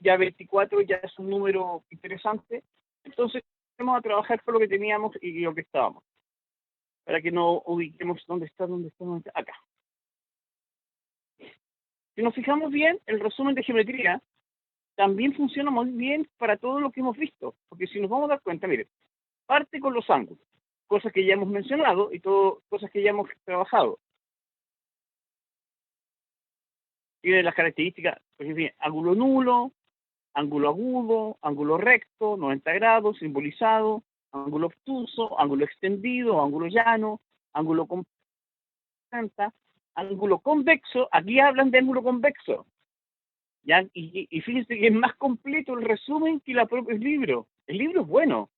ya 24 ya es un número interesante. Entonces, vamos a trabajar con lo que teníamos y lo que estábamos, para que no ubiquemos dónde está, acá. Si nos fijamos bien, el resumen de geometría también funciona muy bien para todo lo que hemos visto, porque si nos vamos a dar cuenta, miren, parte con los ángulos, cosas que ya hemos mencionado y todo, cosas que ya hemos trabajado. Tiene las características, por ejemplo, ángulo nulo, ángulo agudo, ángulo recto, 90 grados, simbolizado, ángulo obtuso, ángulo extendido, ángulo llano, ángulo con ángulo convexo. Aquí hablan de ángulo convexo. ¿Ya? Y fíjense que es más completo el resumen que el propio libro. El libro es bueno,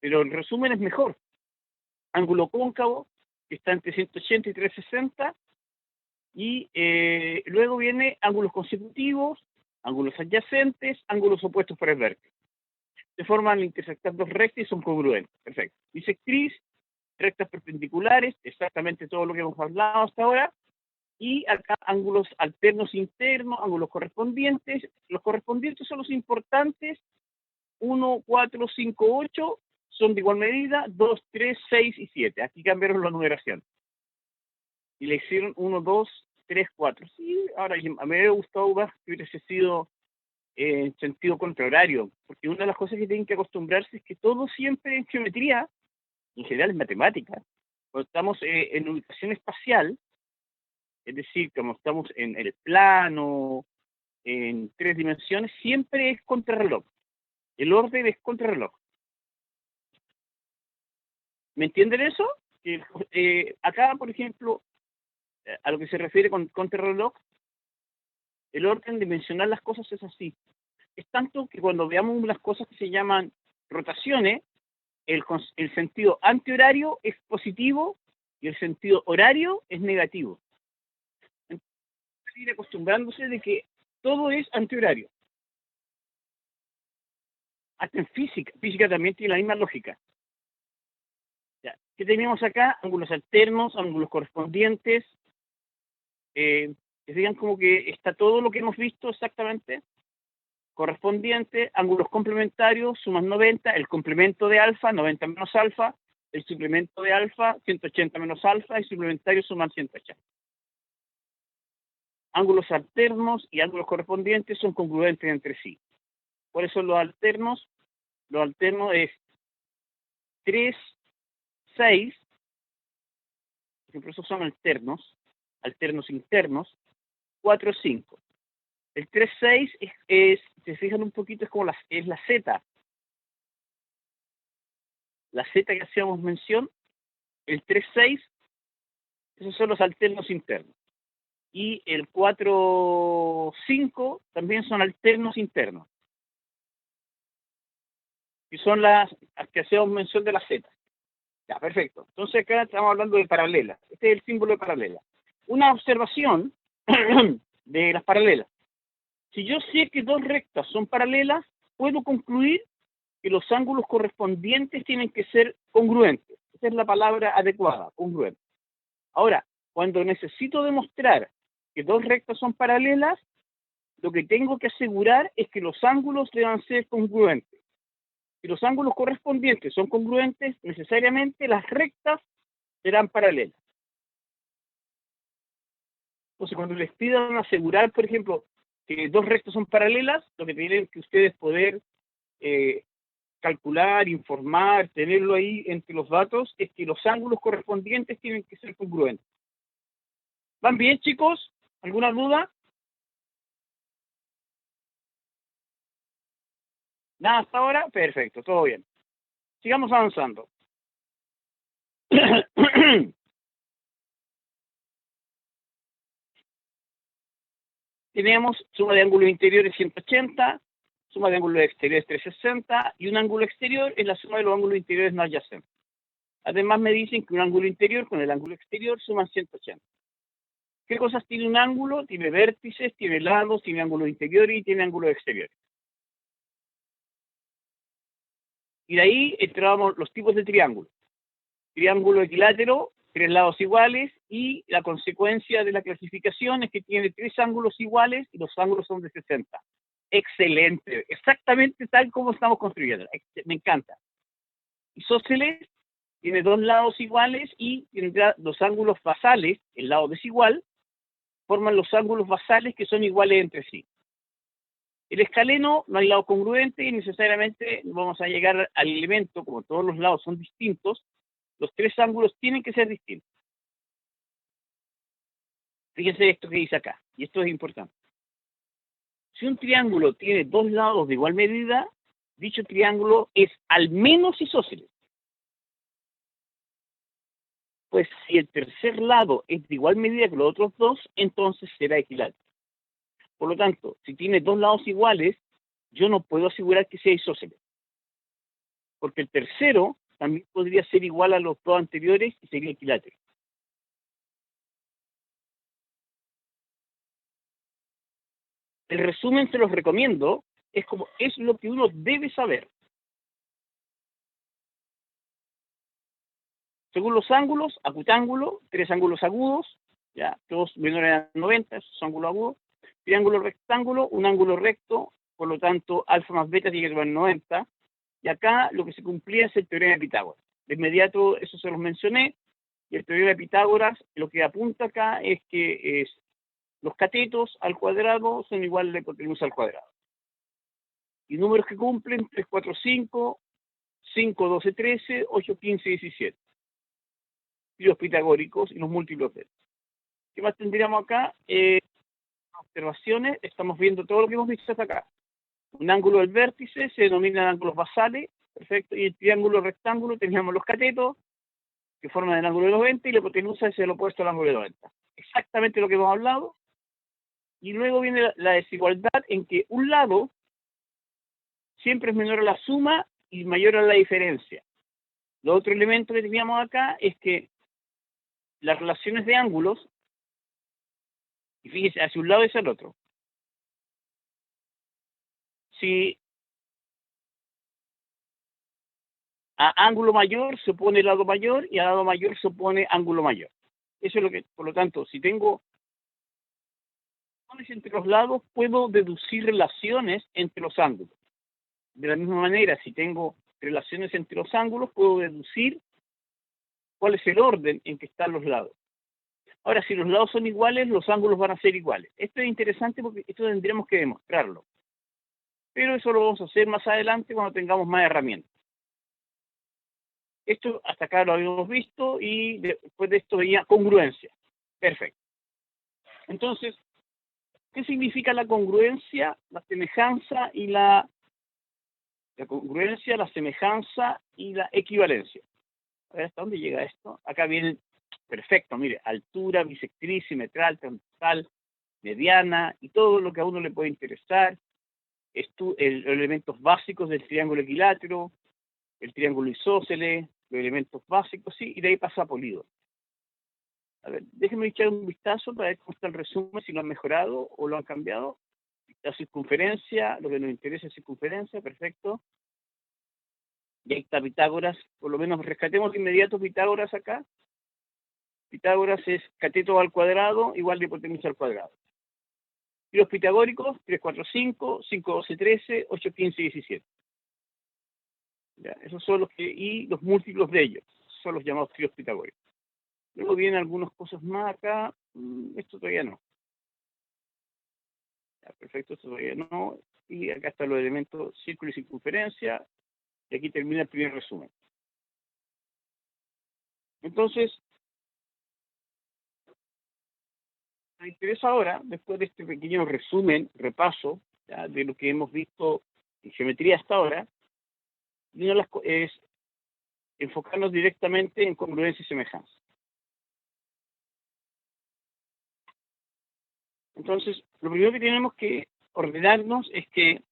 pero el resumen es mejor. Ángulo cóncavo, que está entre 180 y 360, y luego viene ángulos consecutivos, ángulos adyacentes, ángulos opuestos por el vértice. Se forman al intersectar dos rectas y son congruentes. Perfecto. Bisectriz, rectas perpendiculares, exactamente todo lo que hemos hablado hasta ahora, y acá ángulos alternos internos, ángulos correspondientes. Los correspondientes son los importantes. 1, 4, 5, 8 son de igual medida, 2, 3, 6 y 7. Aquí cambiaron la numeración. Y le hicieron 1, 2, 3, 4. Sí, ahora a mí me hubiera gustado más que hubiese sido en sentido contrario, porque una de las cosas que tienen que acostumbrarse es que todo siempre en geometría, en general en matemática, cuando estamos en ubicación espacial, es decir, como estamos en el plano, en 3 dimensiones, siempre es contrarreloj. El orden es contrarreloj. ¿Me entienden eso? Acá, por ejemplo, a lo que se refiere con contrarreloj, el orden dimensional las cosas es así. Es tanto que cuando veamos las cosas que se llaman rotaciones, el sentido antihorario es positivo y el sentido horario es negativo. Entonces, ir acostumbrándose de que todo es antihorario. Hasta en física. Física también tiene la misma lógica. Ya. ¿Qué tenemos acá? Ángulos alternos, ángulos correspondientes. Que digan como que está todo lo que hemos visto exactamente. Correspondiente, ángulos complementarios, sumas 90, el complemento de alfa, 90 menos alfa, el suplemento de alfa, 180 menos alfa, y suplementario suman 180. Ángulos alternos y ángulos correspondientes son congruentes entre sí. ¿Cuáles son los alternos? Los alternos es 3, 6, por ejemplo, esos son alternos internos, 4, 5. El 3, 6 se fijan un poquito, es como la Z. La Z que hacíamos mención, el 3, 6, esos son los alternos internos. Y el 4, 5 también son alternos internos. Y son las que hacemos mención de la Z. Ya, perfecto. Entonces acá estamos hablando de paralelas. Este es el símbolo de paralela. Una observación de las paralelas. Si yo sé que dos rectas son paralelas, puedo concluir que los ángulos correspondientes tienen que ser congruentes. Esa es la palabra adecuada, congruente. Ahora, cuando necesito demostrar que dos rectas son paralelas, lo que tengo que asegurar es que los ángulos deban ser congruentes. Si los ángulos correspondientes son congruentes, necesariamente las rectas serán paralelas. Entonces, cuando les pidan asegurar, por ejemplo, que dos rectas son paralelas, lo que tienen que ustedes poder calcular, informar, tenerlo ahí entre los datos, es que los ángulos correspondientes tienen que ser congruentes. ¿Van bien, chicos? ¿Alguna duda? ¿Nada hasta ahora? Perfecto, todo bien. Sigamos avanzando. Tenemos suma de ángulos interiores 180, suma de ángulos exteriores 360, y un ángulo exterior es la suma de los ángulos interiores no adyacentes. Además me dicen que un ángulo interior con el ángulo exterior suman 180. ¿Qué cosas tiene un ángulo? Tiene vértices, tiene lados, tiene ángulos interiores y tiene ángulos exteriores. Y de ahí entramos los tipos de triángulo. Triángulo equilátero, 3 lados iguales, y la consecuencia de la clasificación es que tiene 3 ángulos iguales y los ángulos son de 60. Excelente, exactamente tal como estamos construyendo. Me encanta. Isósceles tiene dos lados iguales y tendrá los ángulos basales, el lado desigual, forman los ángulos basales que son iguales entre sí. El escaleno no hay lado congruente y necesariamente vamos a llegar al elemento, como todos los lados son distintos, los tres ángulos tienen que ser distintos. Fíjense esto que dice acá, y esto es importante. Si un triángulo tiene dos lados de igual medida, dicho triángulo es al menos isósceles. Pues si el tercer lado es de igual medida que los otros dos, entonces será equilátero. Por lo tanto, si tiene dos lados iguales, yo no puedo asegurar que sea isósceles. Porque el tercero también podría ser igual a los dos anteriores y sería equilátero. El resumen se los recomiendo, es lo que uno debe saber. Según los ángulos, acutángulo, tres ángulos agudos, ya, todos menores a 90, esos ángulos agudos. Triángulo rectángulo, un ángulo recto, por lo tanto, alfa más beta tiene que tomar 90. Y acá lo que se cumplía es el teorema de Pitágoras. De inmediato, eso se los mencioné. Y el teorema de Pitágoras lo que apunta acá es que los catetos al cuadrado son iguales a la hipotenusa al cuadrado. Y números que cumplen: 3, 4, 5, 5, 12, 13, 8, 15, 17. Y los pitagóricos y los múltiplos de estos. ¿Qué más tendríamos acá? Observaciones, estamos viendo todo lo que hemos visto hasta acá. Un ángulo del vértice se denominan ángulos basales, perfecto, y el triángulo rectángulo teníamos los catetos, que forman el ángulo de 90, y la hipotenusa es el opuesto al ángulo de 90. Exactamente lo que hemos hablado. Y luego viene la desigualdad en que un lado siempre es menor a la suma y mayor a la diferencia. Lo otro elemento que teníamos acá es que las relaciones de ángulos, y fíjense, hacia un lado y hacia el otro. Si a ángulo mayor se opone lado mayor y a lado mayor se opone ángulo mayor. Eso es lo que, por lo tanto, si tengo relaciones entre los lados, puedo deducir relaciones entre los ángulos. De la misma manera, si tengo relaciones entre los ángulos, puedo deducir cuál es el orden en que están los lados. Ahora, si los lados son iguales, los ángulos van a ser iguales. Esto es interesante porque esto tendremos que demostrarlo. Pero eso lo vamos a hacer más adelante cuando tengamos más herramientas. Esto hasta acá lo habíamos visto y después de esto veía congruencia. Perfecto. Entonces, ¿qué significa la congruencia, la semejanza y la congruencia, la semejanza y la equivalencia? A ver, ¿hasta dónde llega esto? Acá viene, perfecto, mire, altura, bisectriz, simetral, transversal, mediana y todo lo que a uno le puede interesar. Los elementos básicos del triángulo equilátero, el triángulo isósceles, los elementos básicos, sí, y de ahí pasa a Polígono. A ver, déjenme echar un vistazo para ver cómo está el resumen, si lo han mejorado o lo han cambiado. La circunferencia, lo que nos interesa es circunferencia, perfecto. Y ahí está Pitágoras, por lo menos rescatemos de inmediato Pitágoras acá. Pitágoras es cateto al cuadrado igual de hipotenusa al cuadrado. Y los pitagóricos, 3, 4, 5, 5, 12, 13, 8, 15, 17. Ya, esos son los que, y los múltiplos de ellos, son los llamados tríos pitagóricos. Luego vienen algunas cosas más acá, esto todavía no. Ya, perfecto, esto todavía no. Y acá están los elementos círculo y circunferencia, y aquí termina el primer resumen. Entonces, me interesa ahora, después de este pequeño resumen, repaso, ya, de lo que hemos visto en geometría hasta ahora, es enfocarnos directamente en congruencia y semejanza. Entonces, lo primero que tenemos que ordenarnos es que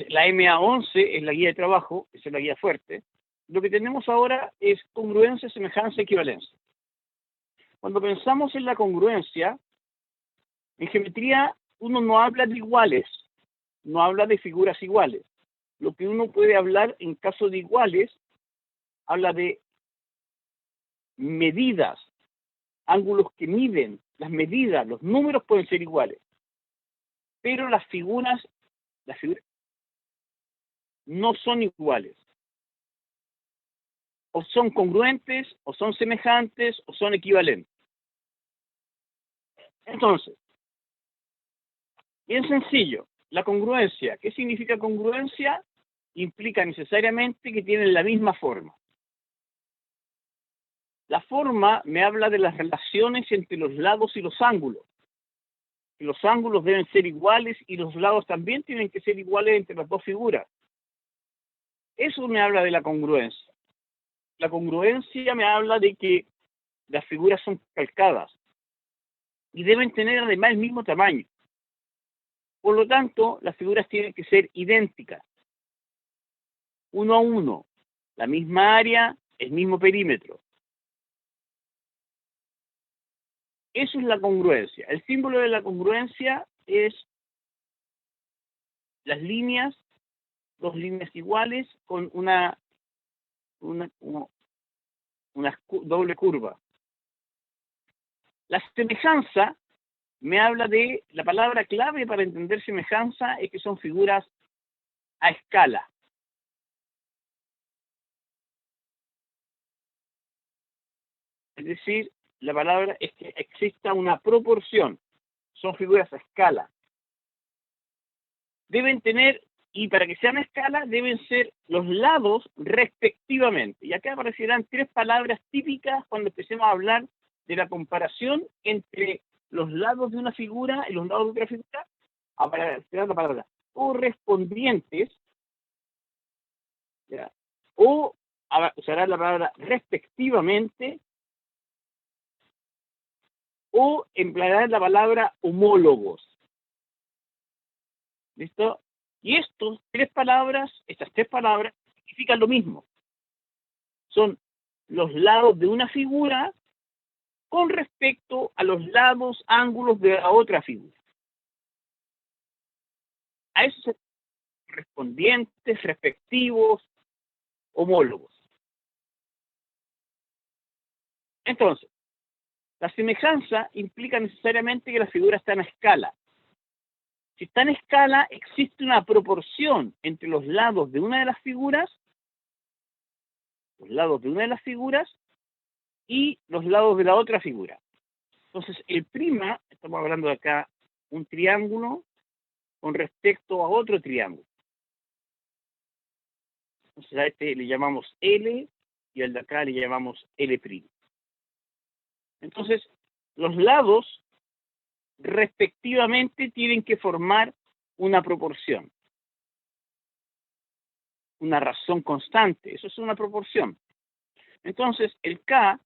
la MA11 es la guía de trabajo, esa es la guía fuerte. Lo que tenemos ahora es congruencia, semejanza, equivalencia. Cuando pensamos en la congruencia, en geometría uno no habla de iguales, no habla de figuras iguales. Lo que uno puede hablar en caso de iguales, habla de medidas, ángulos que miden las medidas, los números pueden ser iguales, pero las figuras no son iguales. O son congruentes, o son semejantes, o son equivalentes. Entonces, bien sencillo, la congruencia. ¿Qué significa congruencia? Implica necesariamente que tienen la misma forma. La forma me habla de las relaciones entre los lados y los ángulos. Los ángulos deben ser iguales y los lados también tienen que ser iguales entre las dos figuras. Eso me habla de la congruencia. La congruencia me habla de que las figuras son calcadas y deben tener además el mismo tamaño. Por lo tanto, las figuras tienen que ser idénticas, uno a uno, la misma área, el mismo perímetro. Eso es la congruencia. El símbolo de la congruencia es las líneas, dos líneas iguales con una doble curva. La semejanza me habla de, la palabra clave para entender semejanza es que son figuras a escala. Es decir, la palabra es que exista una proporción. Son figuras a escala. Deben tener, y para que sean a escala, deben ser los lados respectivamente. Y acá aparecerán tres palabras típicas cuando empecemos a hablar de la comparación entre los lados de una figura y los lados de otra figura. Aparecerá la palabra correspondientes, ¿ya? O usará la palabra respectivamente, o empleará la palabra homólogos. ¿Listo? Y estas tres palabras significan lo mismo. Son los lados de una figura con respecto a los lados, ángulos de la otra figura. A esos son correspondientes, respectivos, homólogos. Entonces, la semejanza implica necesariamente que la figura está en escala. Si está en escala, existe una proporción entre los lados de una de las figuras, y los lados de la otra figura. Entonces, el prima, estamos hablando de acá, un triángulo con respecto a otro triángulo. Entonces, a este le llamamos L y al de acá le llamamos L'. Entonces, los lados respectivamente tienen que formar una proporción, una razón constante. Eso es una proporción. Entonces, el K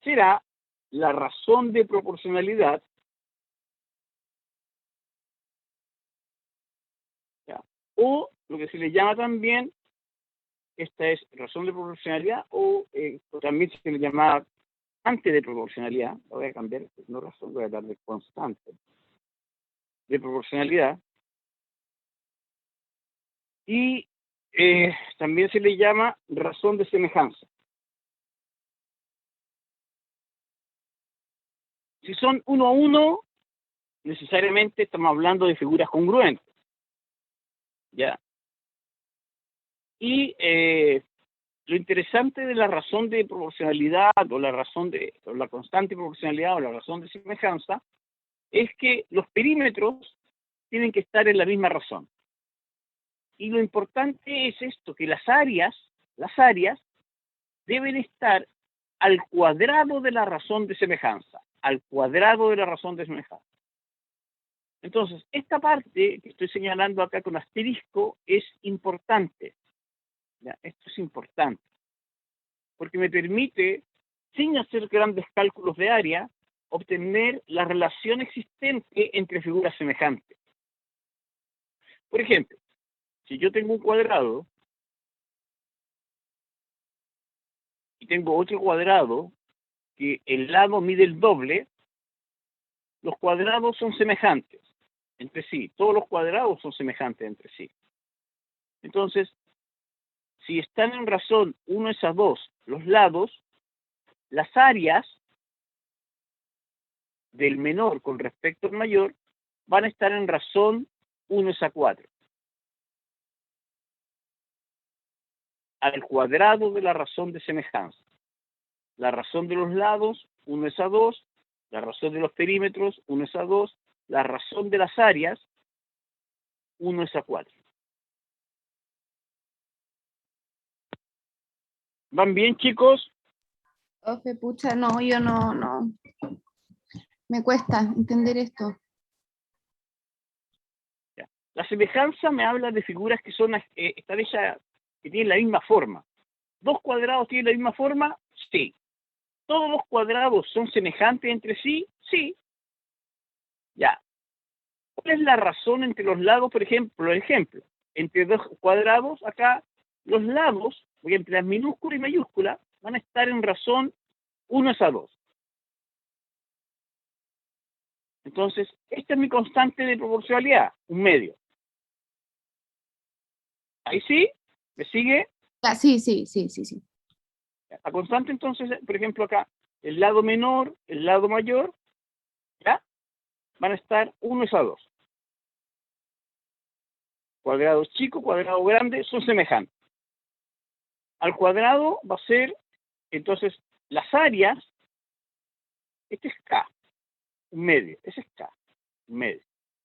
será la razón de proporcionalidad, ¿ya? O lo que se le llama también, esta es razón de proporcionalidad, o también se le llama constante de proporcionalidad. Lo voy a cambiar, no razón, voy a hablar de constante de proporcionalidad. Y también se le llama razón de semejanza. Si son uno a uno, necesariamente estamos hablando de figuras congruentes, ¿ya? Y lo interesante de la razón de proporcionalidad o la constante proporcionalidad o la razón de semejanza es que los perímetros tienen que estar en la misma razón. Y lo importante es esto, que las áreas deben estar al cuadrado de la razón de semejanza, Entonces, esta parte que estoy señalando acá con asterisco es importante. ¿Ya? Esto es importante, porque me permite, sin hacer grandes cálculos de área, obtener la relación existente entre figuras semejantes. Por ejemplo, si yo tengo un cuadrado y tengo otro cuadrado que el lado mide el doble, los cuadrados son semejantes entre sí. Todos los cuadrados son semejantes entre sí. Entonces, si están en razón 1 es a 2 los lados, las áreas del menor con respecto al mayor van a estar en razón 1:4. Al cuadrado de la razón de semejanza. La razón de los lados, 1:2. La razón de los perímetros, 1:2. La razón de las áreas, 1:4. ¿Van bien, chicos? Profe, pucha, no, yo no. Me cuesta entender esto. Ya. La semejanza me habla de figuras que son están hechas, que tienen la misma forma. ¿Dos cuadrados tienen la misma forma? Sí. ¿Todos los cuadrados son semejantes entre sí? Sí. Ya. ¿Cuál es la razón entre los lados, por ejemplo? Entre dos cuadrados, acá, los lados, por ejemplo, las minúsculas y mayúsculas, van a estar en razón 1:2. Entonces, esta es mi constante de proporcionalidad, 1/2. Ahí sí, ¿me sigue? Ya, sí. La constante, entonces, por ejemplo, acá, el lado menor, el lado mayor, ¿ya? Van a estar 1:2. Cuadrados chicos, cuadrados grandes, son semejantes. Al cuadrado va a ser, entonces, las áreas, este es K, 1/2, ese es K, 1/2.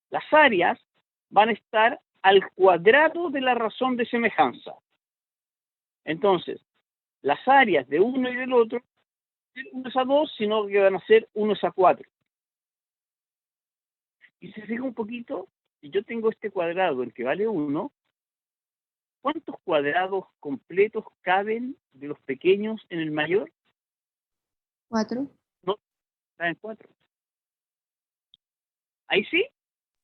Las áreas van a estar al cuadrado de la razón de semejanza. Entonces, las áreas de uno y del otro, 1:2, sino que van a ser 1:4. Y se fija un poquito, si yo tengo este cuadrado, el que vale 1, ¿cuántos cuadrados completos caben de los pequeños en el mayor? 4. No, caben 4. Ahí sí.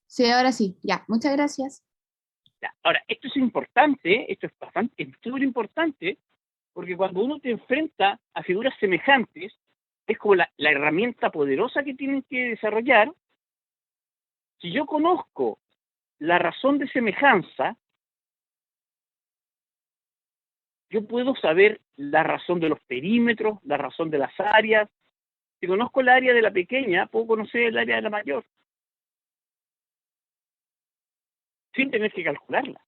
Sí, ahora sí. Ya, muchas gracias. Ya. Ahora, esto es importante, esto es bastante, es súper importante, porque cuando uno te enfrenta a figuras semejantes, es como la herramienta poderosa que tienen que desarrollar. Si yo conozco la razón de semejanza, yo puedo saber la razón de los perímetros, la razón de las áreas. Si conozco el área de la pequeña, puedo conocer el área de la mayor, sin tener que calcularla.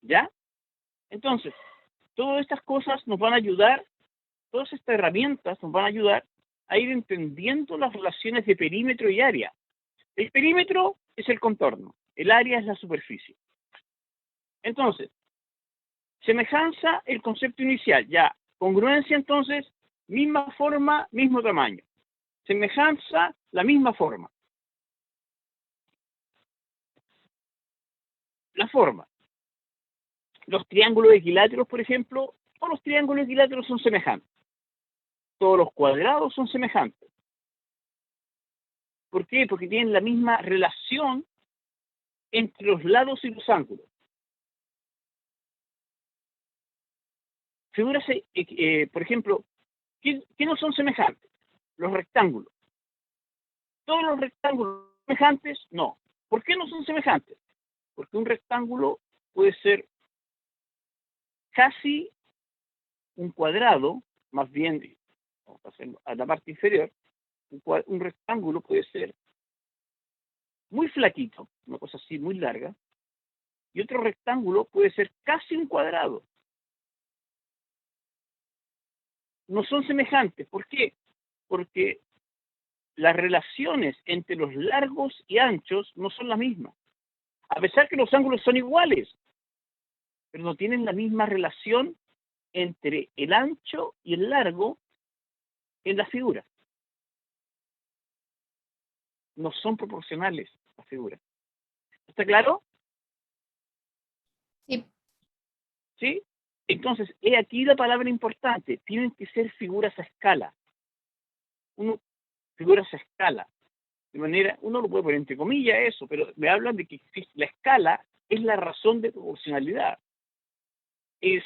¿Ya? Entonces, todas estas cosas nos van a ayudar, todas estas herramientas nos van a ayudar a ir entendiendo las relaciones de perímetro y área. El perímetro es el contorno, el área es la superficie. Entonces, semejanza, el concepto inicial, ya. Congruencia, entonces, misma forma, mismo tamaño. Semejanza, la misma forma. La forma. Los triángulos equiláteros, por ejemplo, todos los triángulos equiláteros son semejantes. Todos los cuadrados son semejantes. ¿Por qué? Porque tienen la misma relación entre los lados y los ángulos. Figuras, por ejemplo, ¿qué no son semejantes? Los rectángulos. ¿Todos los rectángulos son semejantes? No. ¿Por qué no son semejantes? Porque un rectángulo puede ser casi un cuadrado, más bien, vamos a hacerlo a la parte inferior, un rectángulo puede ser muy flaquito, una cosa así muy larga, y otro rectángulo puede ser casi un cuadrado. No son semejantes. ¿Por qué? Porque las relaciones entre los largos y anchos no son las mismas. A pesar que los ángulos son iguales, pero no tienen la misma relación entre el ancho y el largo en la figura. No son proporcionales las figuras. ¿Está claro? Sí. ¿Sí? Entonces, he aquí la palabra importante. Tienen que ser figuras a escala. Figuras a escala. De manera, uno lo puede poner entre comillas eso, pero me hablan de que la escala es la razón de proporcionalidad. Es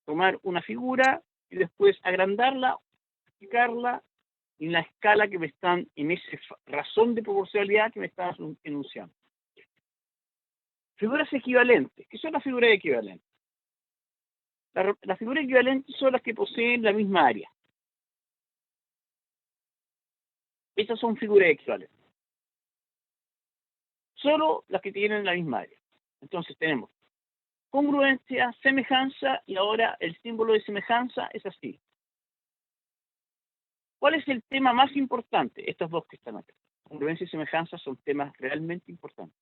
tomar una figura y después agrandarla, multiplicarla en la escala que me están, en esa razón de proporcionalidad que me están enunciando. Figuras equivalentes. ¿Qué son las figuras equivalentes? Las figuras equivalentes son las que poseen la misma área. Estas son figuras equivalentes. Solo las que tienen la misma área. Entonces tenemos congruencia, semejanza, y ahora el símbolo de semejanza es así. ¿Cuál es el tema más importante? Estos dos que están acá. Congruencia y semejanza son temas realmente importantes.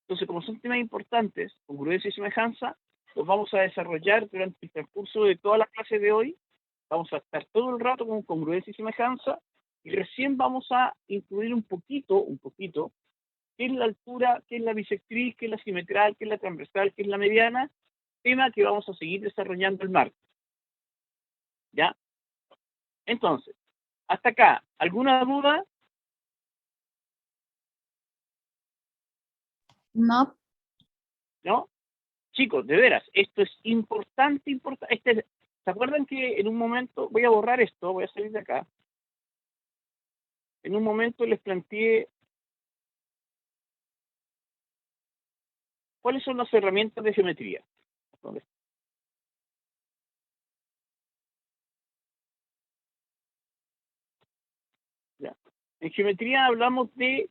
Entonces, como son temas importantes, congruencia y semejanza, los vamos a desarrollar durante el transcurso de toda la clase de hoy. Vamos a estar todo el rato con congruencia y semejanza, y recién vamos a incluir un poquito, qué es la altura, qué es la bisectriz, qué es la simetral, qué es la transversal, qué es la mediana, tema que vamos a seguir desarrollando el martes. ¿Ya? Entonces, hasta acá, ¿alguna duda? No. ¿No? Chicos, de veras, esto es importante. ¿Se acuerdan que en un momento, voy a borrar esto, voy a salir de acá, en un momento les planteé cuáles son las herramientas de geometría? ¿Dónde? Ya. En geometría hablamos de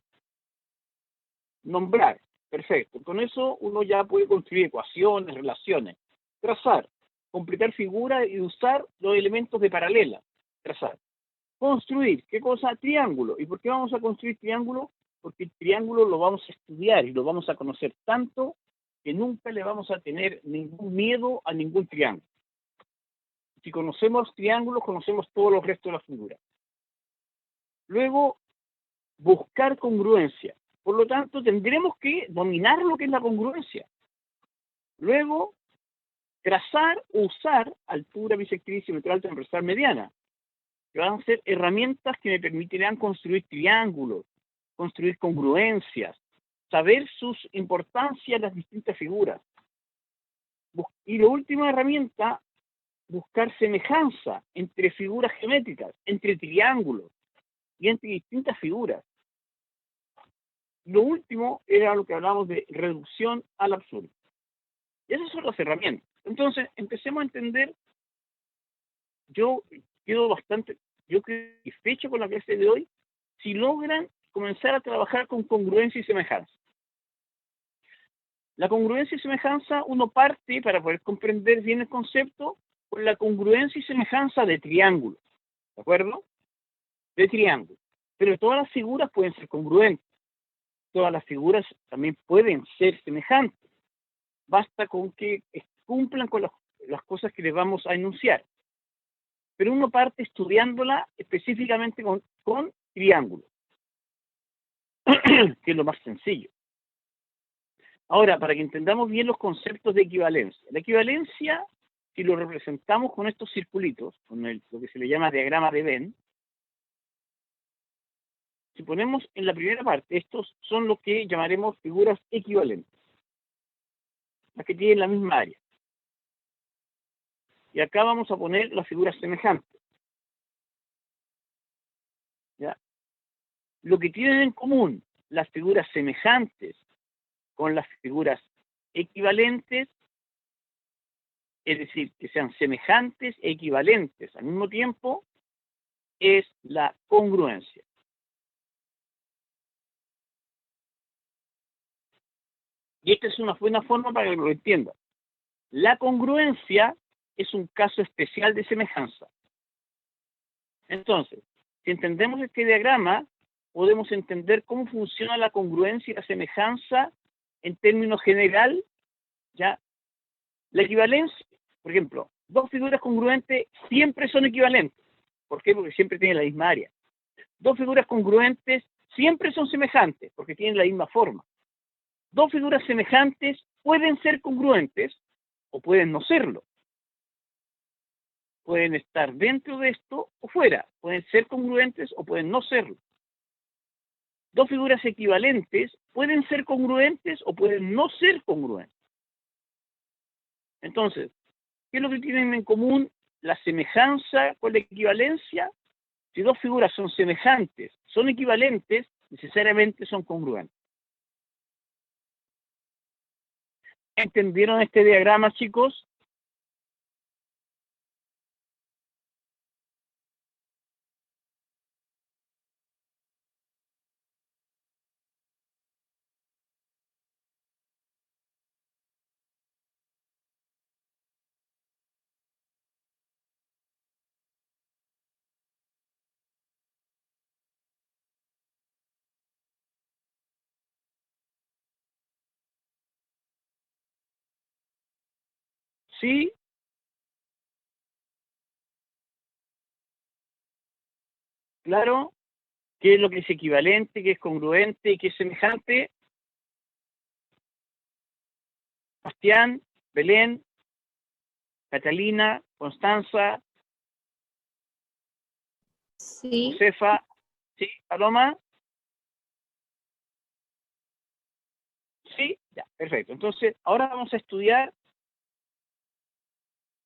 nombrar. Perfecto. Con eso uno ya puede construir ecuaciones, relaciones, trazar, completar figuras y usar los elementos de paralela. Trazar. Construir. ¿Qué cosa? Triángulo. ¿Y por qué vamos a construir triángulo? Porque el triángulo lo vamos a estudiar y lo vamos a conocer tanto que nunca le vamos a tener ningún miedo a ningún triángulo. Si conocemos triángulos, conocemos todos los restos de la figura. Luego, buscar congruencia. Por lo tanto, tendremos que dominar lo que es la congruencia. Luego, trazar o usar altura, bisectriz, simetral, transversal, mediana, que van a ser herramientas que me permitirán construir triángulos, construir congruencias, saber sus importancias en las distintas figuras. Y la última herramienta, buscar semejanza entre figuras geométricas, entre triángulos y entre distintas figuras. Lo último era lo que hablamos de reducción al absurdo. Y esas son las herramientas. Entonces, empecemos a entender. Yo quedo satisfecho con la clase de hoy si logran comenzar a trabajar con congruencia y semejanza. La congruencia y semejanza, uno parte, para poder comprender bien el concepto, con la congruencia y semejanza de triángulos. ¿De acuerdo? De triángulos. Pero todas las figuras pueden ser congruentes. Todas las figuras también pueden ser semejantes. Basta con que cumplan con las cosas que les vamos a enunciar. Pero uno parte estudiándola específicamente con triángulos, que es lo más sencillo. Ahora, para que entendamos bien los conceptos de equivalencia. La equivalencia, si lo representamos con estos circulitos, con lo que se le llama diagrama de Venn, si ponemos en la primera parte, estos son lo que llamaremos figuras equivalentes, las que tienen la misma área. Y acá vamos a poner las figuras semejantes. ¿Ya? Lo que tienen en común las figuras semejantes con las figuras equivalentes, es decir, que sean semejantes e equivalentes al mismo tiempo, es la congruencia. Y esta es una buena forma para que lo entiendan. La congruencia es un caso especial de semejanza. Entonces, si entendemos este diagrama, podemos entender cómo funciona la congruencia y la semejanza en términos general, ¿ya? La equivalencia, por ejemplo, dos figuras congruentes siempre son equivalentes. ¿Por qué? Porque siempre tienen la misma área. Dos figuras congruentes siempre son semejantes, porque tienen la misma forma. Dos figuras semejantes pueden ser congruentes o pueden no serlo. Pueden estar dentro de esto o fuera. Pueden ser congruentes o pueden no serlo. Dos figuras equivalentes pueden ser congruentes o pueden no ser congruentes. Entonces, ¿qué es lo que tienen en común la semejanza con la equivalencia? Si dos figuras son semejantes, son equivalentes, necesariamente son congruentes. ¿Entendieron este diagrama, chicos? ¿Sí? Claro. ¿Qué es lo que es equivalente, qué es congruente y qué es semejante? Bastián, Belén, Catalina, Constanza, Sí, Josefa, ¿sí? Paloma, ¿sí? Ya, perfecto. Entonces, ahora vamos a estudiar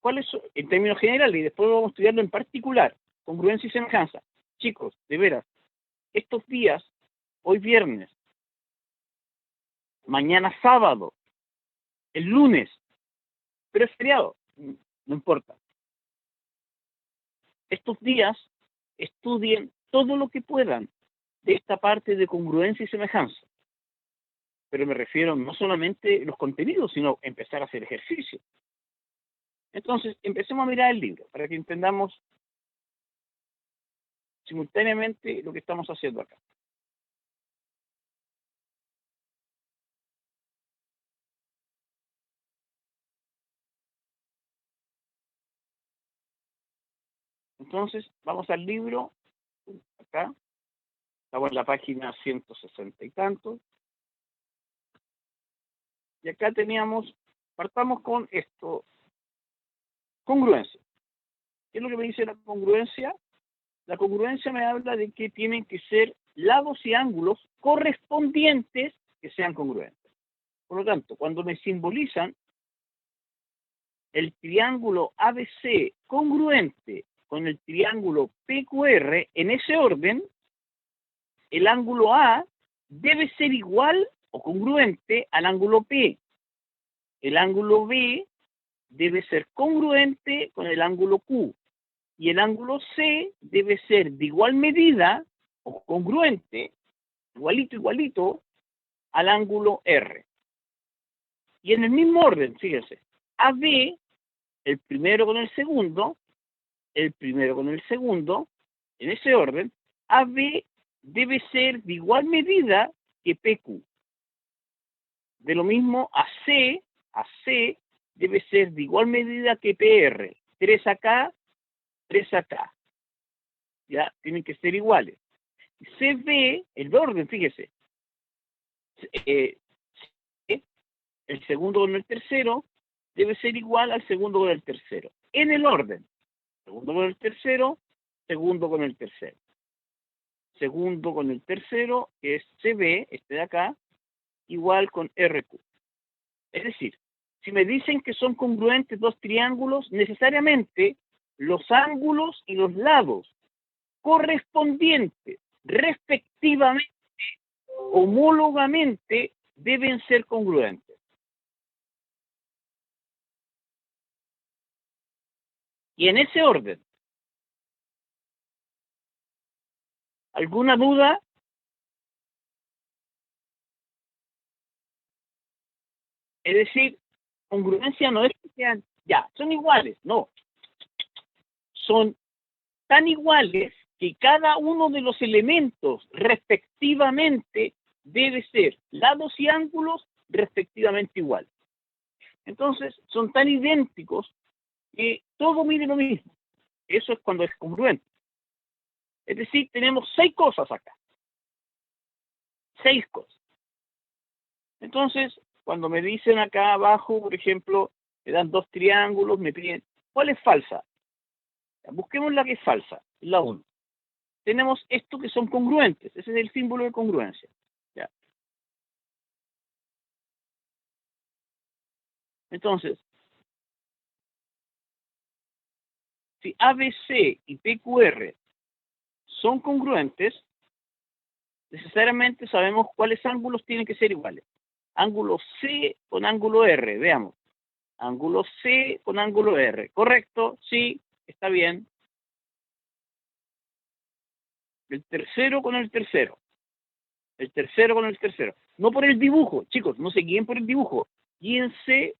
cuáles son, en términos generales, y después vamos a estudiarlo en particular, congruencia y semejanza. Chicos, de veras, estos días, hoy viernes, mañana sábado, el lunes, pero es feriado, no importa. Estos días, estudien todo lo que puedan de esta parte de congruencia y semejanza. Pero me refiero no solamente los contenidos, sino empezar a hacer ejercicio. Entonces, empecemos a mirar el libro para que entendamos simultáneamente lo que estamos haciendo acá. Entonces, vamos al libro, acá, estamos en la página 160 y tanto, y acá teníamos, partamos con esto, congruencia. ¿Qué es lo que me dice la congruencia? La congruencia me habla de que tienen que ser lados y ángulos correspondientes que sean congruentes. Por lo tanto, cuando me simbolizan el triángulo ABC congruente con el triángulo PQR en ese orden, el ángulo A debe ser igual o congruente al ángulo P. El ángulo B debe ser congruente con el ángulo Q. Y el ángulo C debe ser de igual medida o congruente, igualito, al ángulo R. Y en el mismo orden, fíjense, AB, el primero con el segundo, en ese orden, AB debe ser de igual medida que PQ. De lo mismo, AC debe ser de igual medida que PR. 3 acá, 3 acá. Ya, tienen que ser iguales. CB, el orden, fíjese, el segundo con el tercero debe ser igual al segundo con el tercero. En el orden. Segundo con el tercero, segundo con el tercero. Segundo con el tercero, que es CB, este de acá, igual con RQ. Es decir, si me dicen que son congruentes dos triángulos, necesariamente los ángulos y los lados correspondientes, respectivamente, homólogamente, deben ser congruentes. Y en ese orden, ¿alguna duda? Es decir, congruencia no es que sean, ya, son iguales, no. Son tan iguales que cada uno de los elementos respectivamente debe ser lados y ángulos respectivamente iguales. Entonces, son tan idénticos que todo mide lo mismo. Eso es cuando es congruente. Es decir, tenemos 6 cosas acá. 6 cosas. Entonces, cuando me dicen acá abajo, por ejemplo, me dan 2 triángulos, me piden, ¿cuál es falsa? Busquemos la que es falsa, la 1. Tenemos esto que son congruentes, ese es el símbolo de congruencia. ¿Ya? Entonces, si ABC y PQR son congruentes, necesariamente sabemos cuáles ángulos tienen que ser iguales. Ángulo C con ángulo R, veamos. Ángulo C con ángulo R, ¿correcto? Sí, está bien. El tercero con el tercero. El tercero con el tercero. No por el dibujo, chicos, no se guíen por el dibujo. Guíense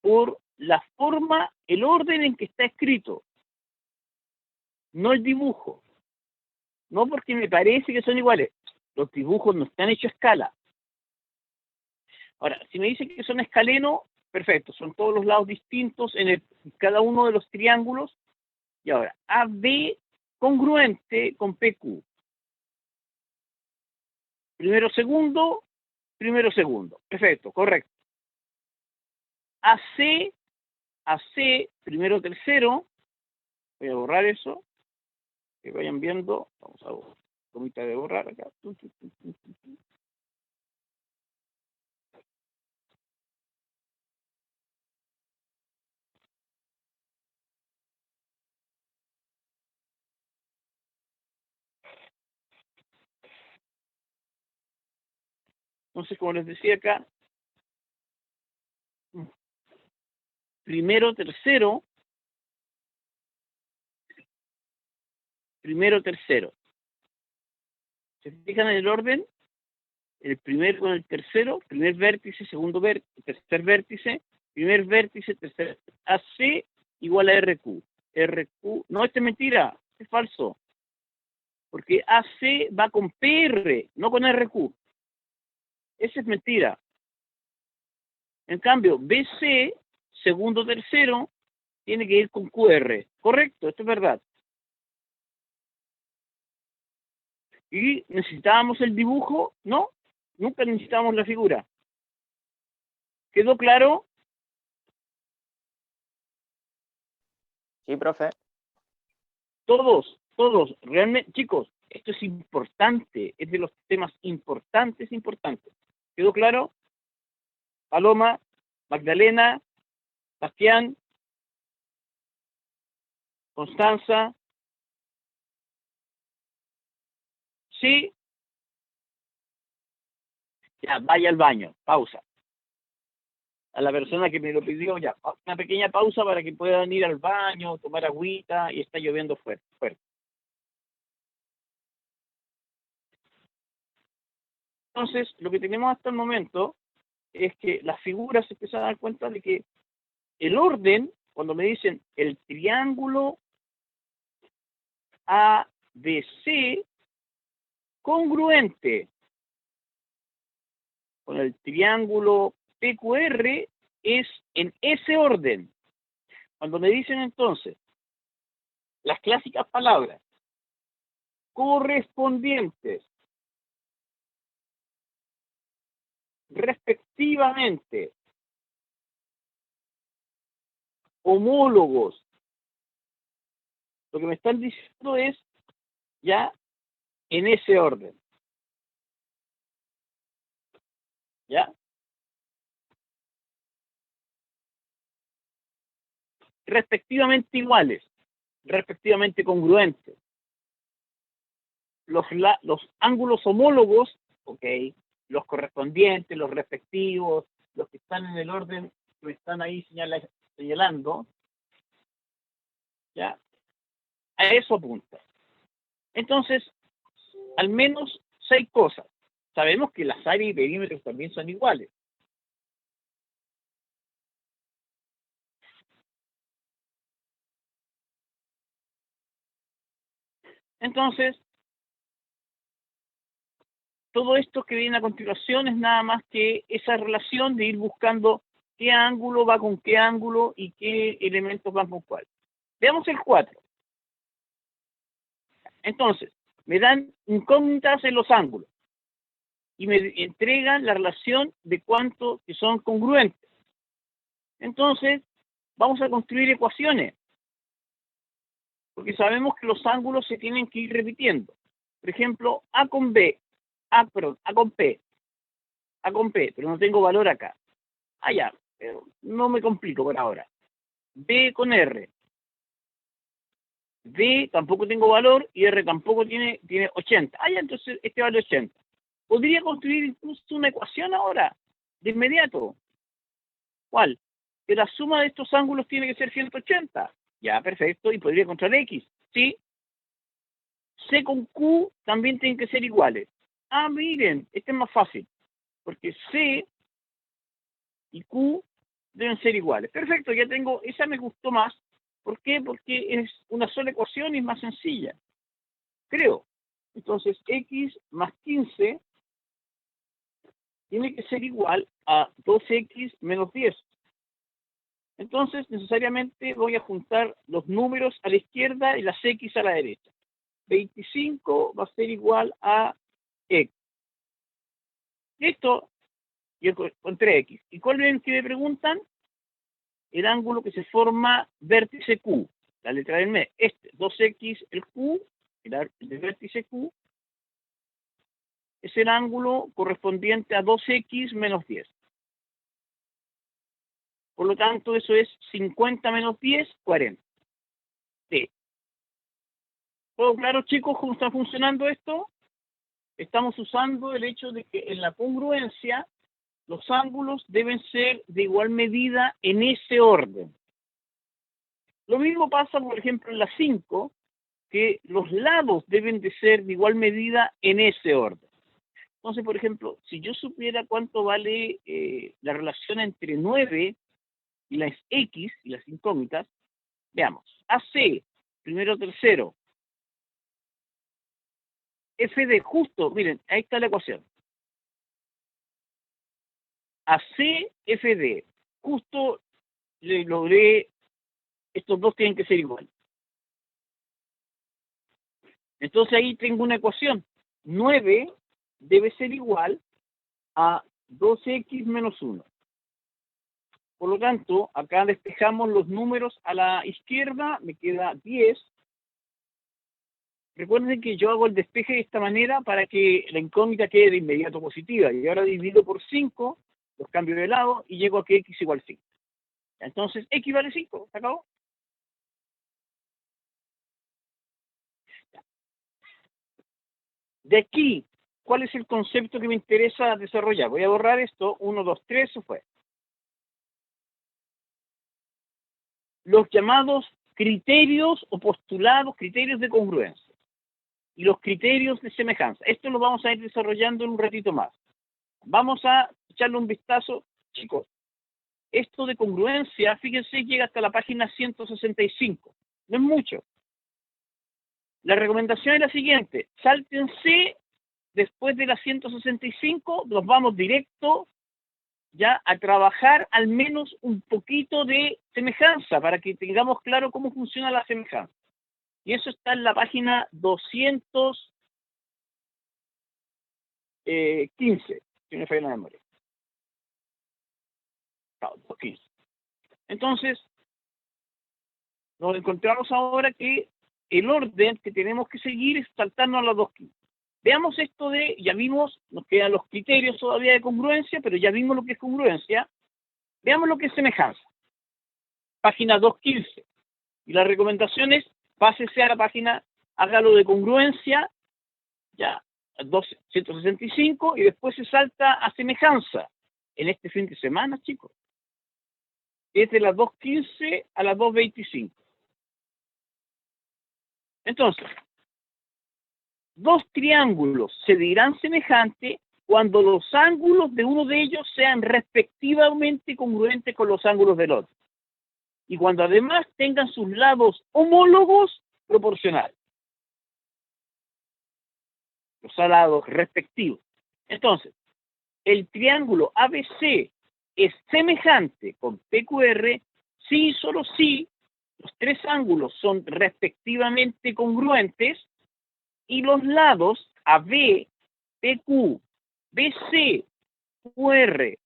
por la forma, el orden en que está escrito. No el dibujo. No porque me parece que son iguales. Los dibujos no están hechos a escala. Ahora, si me dicen que son escalenos, Perfecto, son todos los lados distintos en cada uno de los triángulos. Y ahora, AB congruente con PQ. Primero, segundo, primero, segundo. Perfecto, correcto. AC, primero, tercero. Voy a borrar eso. Que vayan viendo. Vamos a borrar. Comita de borrar acá. Entonces, como les decía acá, primero, tercero, primero, tercero. ¿Se fijan en el orden? El primero con el tercero, primer vértice, segundo vértice, tercer vértice, primer vértice, tercer AC igual a RQ. RQ, no, esto es mentira, es falso. Porque AC va con PR, no con RQ. Esa es mentira. En cambio, BC, segundo, tercero, tiene que ir con QR. Correcto, esto es verdad. ¿Y necesitábamos el dibujo? No, nunca necesitábamos la figura. ¿Quedó claro? Sí, profe. Todos, realmente, chicos, esto es importante, es de los temas importantes. ¿Quedó claro? Paloma, Magdalena, Bastián, Constanza. Sí, ya, vaya al baño, pausa. A la persona que me lo pidió, ya, una pequeña pausa para que puedan ir al baño, tomar agüita y está lloviendo fuerte. Entonces, lo que tenemos hasta el momento es que las figuras se empiezan a dar cuenta de que el orden, cuando me dicen el triángulo ABC congruente con el triángulo PQR, es en ese orden. Cuando me dicen entonces las clásicas palabras correspondientes respectivamente, homólogos, lo que me están diciendo es ya en ese orden. ¿Ya? Respectivamente iguales, respectivamente congruentes. Los ángulos homólogos, ok, los correspondientes, los respectivos, los que están en el orden que me están ahí señalando, ¿ya? A eso apunta. Entonces, al menos 6 cosas. Sabemos que las áreas y perímetros también son iguales. Entonces, todo esto que viene a continuación es nada más que esa relación de ir buscando qué ángulo va con qué ángulo y qué elementos van con cuál. Veamos el 4. Entonces, me dan incógnitas en los ángulos y me entregan la relación de cuánto que son congruentes. Entonces, vamos a construir ecuaciones, porque sabemos que los ángulos se tienen que ir repitiendo. Por ejemplo, A con B, A con P, pero no tengo valor acá. Ya, pero no me complico por ahora. B con R. B tampoco tengo valor y R tampoco tiene 80. Ya, entonces este vale 80. Podría construir incluso una ecuación ahora, de inmediato. ¿Cuál? Que la suma de estos ángulos tiene que ser 180. Ya, perfecto. Y podría encontrar X. ¿Sí? C con Q también tienen que ser iguales. Miren, este es más fácil. Porque C y Q deben ser iguales. Perfecto, ya tengo, esa me gustó más. ¿Por qué? Porque es una sola ecuación y es más sencilla. Creo. Entonces, X más 15 tiene que ser igual a 2X menos 10. Entonces, necesariamente voy a juntar los números a la izquierda y las X a la derecha. 25 va a ser igual a X. Esto, yo encontré X. ¿Y cuál es el que me preguntan? El ángulo que se forma vértice Q, la letra del mes. 2X, el Q, el vértice Q, es el ángulo correspondiente a 2X menos 10. Por lo tanto, eso es 50 menos 10, 40. Sí. ¿Todo claro, chicos, cómo está funcionando esto? Estamos usando el hecho de que en la congruencia los ángulos deben ser de igual medida en ese orden. Lo mismo pasa, por ejemplo, en la 5, que los lados deben de ser de igual medida en ese orden. Entonces, por ejemplo, si yo supiera cuánto vale la relación entre 9 y las X y las incógnitas, veamos. AC, primero, tercero. FD, justo, miren, ahí está la ecuación. AC, FD, justo le logré, estos dos tienen que ser iguales. Entonces ahí tengo una ecuación. 9 debe ser igual a 2X menos 1. Por lo tanto, acá despejamos los números a la izquierda, me queda 10. Recuerden que yo hago el despeje de esta manera para que la incógnita quede de inmediato positiva. Y ahora divido por 5, los cambio de lado y llego a que X igual 5. Entonces, X vale 5. ¿Se acabó? De aquí, ¿cuál es el concepto que me interesa desarrollar? Voy a borrar esto. 1, 2, 3, eso fue. Los llamados criterios o postulados, criterios de congruencia y los criterios de semejanza. Esto lo vamos a ir desarrollando en un ratito más. Vamos a echarle un vistazo, chicos. Esto de congruencia, fíjense, llega hasta la página 165. No es mucho. La recomendación es la siguiente. Sáltense después de la 165, nos vamos directo ya a trabajar al menos un poquito de semejanza para que tengamos claro cómo funciona la semejanza. Y eso está en la página 215, si me falla la memoria. Claro, 215. Entonces, nos encontramos ahora que el orden que tenemos que seguir es saltarnos a las 215. Veamos esto de, ya vimos, nos quedan los criterios todavía de congruencia, pero ya vimos lo que es congruencia. Veamos lo que es semejanza. Página 215. Y la recomendación es, pásese a la página, hágalo de congruencia, ya, 165, y después se salta a semejanza. En este fin de semana, chicos. Es de las 215 a las 225. Entonces, dos triángulos se dirán semejantes cuando los ángulos de uno de ellos sean respectivamente congruentes con los ángulos del otro. Y cuando además tengan sus lados homólogos proporcionales. Los lados respectivos. Entonces, el triángulo ABC es semejante con PQR si y solo si los tres ángulos son respectivamente congruentes y los lados AB, PQ, BC, QR,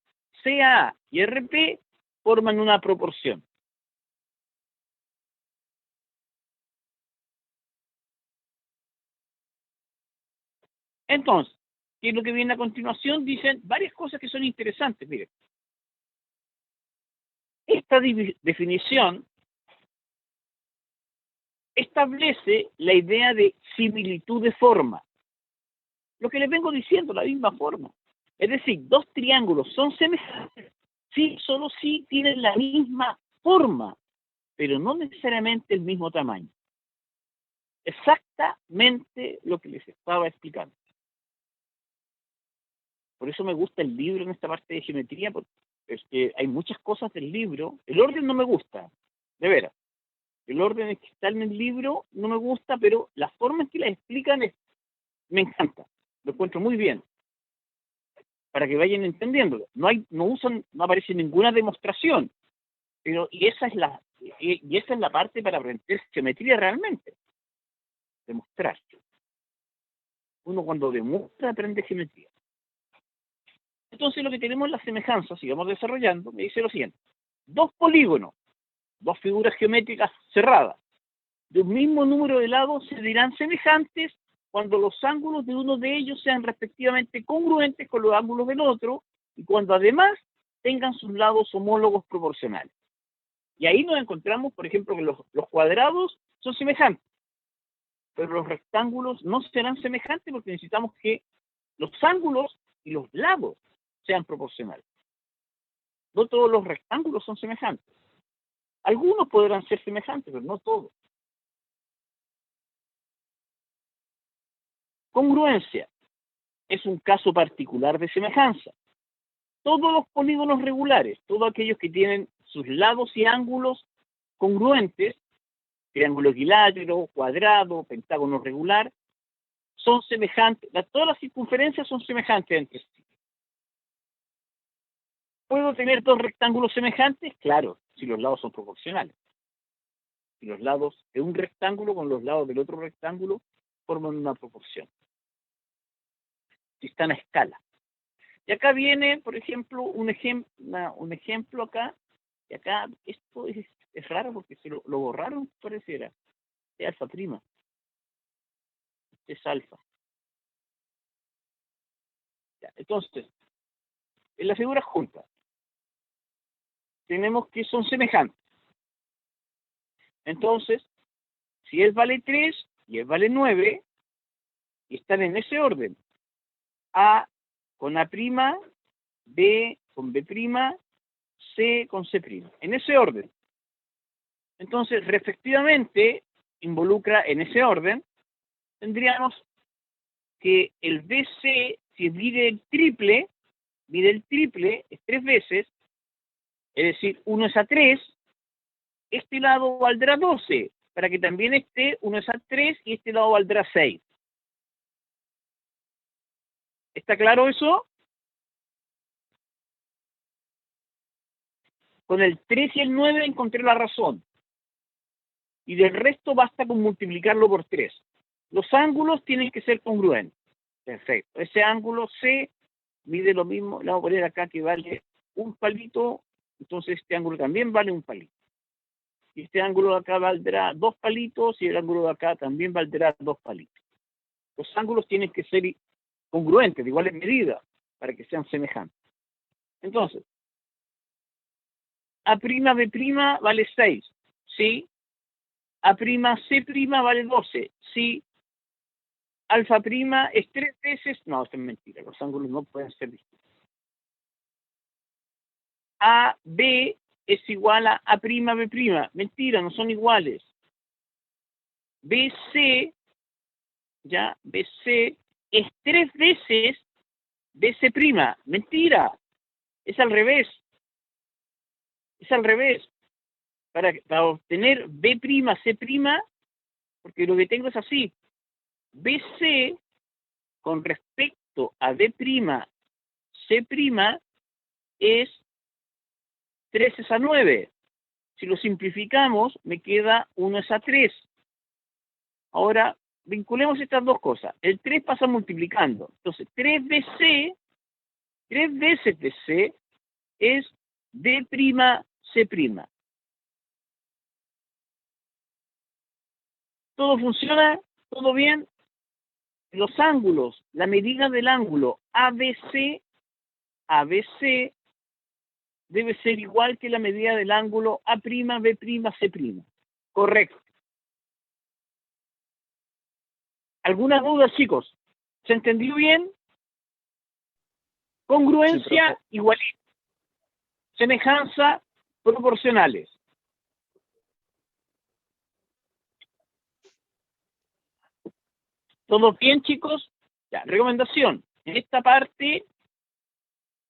CA y RP forman una proporción. Entonces, ¿qué es lo que viene a continuación? Dicen varias cosas que son interesantes. Miren, esta definición establece la idea de similitud de forma. Lo que les vengo diciendo, la misma forma. Es decir, dos triángulos son semejantes, sí, solo sí tienen la misma forma, pero no necesariamente el mismo tamaño. Exactamente lo que les estaba explicando. Por eso me gusta el libro en esta parte de geometría, porque es que hay muchas cosas del libro. El orden no me gusta, de veras. El orden que está en el libro no me gusta, pero las formas que las explican me encanta. Lo encuentro muy bien. Para que vayan entendiéndolo. No aparece ninguna demostración. Pero, y esa es la parte para aprender geometría realmente. Demostrar. Uno cuando demuestra aprende geometría. Entonces lo que tenemos en la semejanza, sigamos desarrollando, me dice lo siguiente. Dos polígonos, dos figuras geométricas cerradas, de un mismo número de lados se dirán semejantes cuando los ángulos de uno de ellos sean respectivamente congruentes con los ángulos del otro y cuando además tengan sus lados homólogos proporcionales. Y ahí nos encontramos, por ejemplo, que los cuadrados son semejantes, pero los rectángulos no serán semejantes porque necesitamos que los ángulos y los lados sean proporcionales. No todos los rectángulos son semejantes. Algunos podrán ser semejantes, pero no todos. Congruencia es un caso particular de semejanza. Todos los polígonos regulares, todos aquellos que tienen sus lados y ángulos congruentes, triángulo equilátero, cuadrado, pentágono regular, son semejantes, todas las circunferencias son semejantes entre sí. ¿Puedo tener dos rectángulos semejantes? Claro, si los lados son proporcionales. Si los lados de un rectángulo con los lados del otro rectángulo forman una proporción. Si están a escala. Y acá viene, por ejemplo, un ejemplo acá. Y acá esto es raro porque se lo borraron, pareciera. Es alfa prima. Este es alfa. Ya, entonces, en la figura junta tenemos que son semejantes. Entonces, si es vale 3 y es vale 9, y están en ese orden. A con A', B con B', C con C'. En ese orden. Entonces, respectivamente, involucra en ese orden, tendríamos que el BC, si mide el triple, es 3 veces, es decir, 1 es a 3, este lado valdrá 12, para que también esté 1 es a 3 y este lado valdrá 6. ¿Está claro eso? Con el 3 y el 9 encontré la razón. Y del resto basta con multiplicarlo por 3. Los ángulos tienen que ser congruentes. Perfecto. Ese ángulo C mide lo mismo. Le vamos a poner acá que vale un palito. Entonces este ángulo también vale un palito. Y este ángulo de acá valdrá 2 palitos y el ángulo de acá también valdrá 2 palitos. Los ángulos tienen que ser congruentes, de iguales medidas, para que sean semejantes. Entonces, A'B' vale 6, ¿sí? A'C' vale 12, ¿sí? Alfa' es 3 veces, no, esto es mentira, los ángulos no pueden ser distintos. AB es igual a A'B', mentira, no son iguales. BC, ya, BC es 3 veces BC', mentira, es al revés. Es al revés. Para obtener B', C', porque lo que tengo es así. BC con respecto a B', C' es 3 es a 9. Si lo simplificamos, me queda 1 es a 3. Ahora, vinculemos estas dos cosas. El 3 pasa multiplicando. Entonces, 3BC, 3 veces BC es B', C'. ¿Todo funciona? ¿Todo bien? Los ángulos, la medida del ángulo ABC debe ser igual que la medida del ángulo A', B', C'. Correcto. ¿Alguna duda, chicos? ¿Se entendió bien? Congruencia, Sí, igualita. Semejanza, proporcionales. ¿Todo bien, chicos? Ya, recomendación. En esta parte,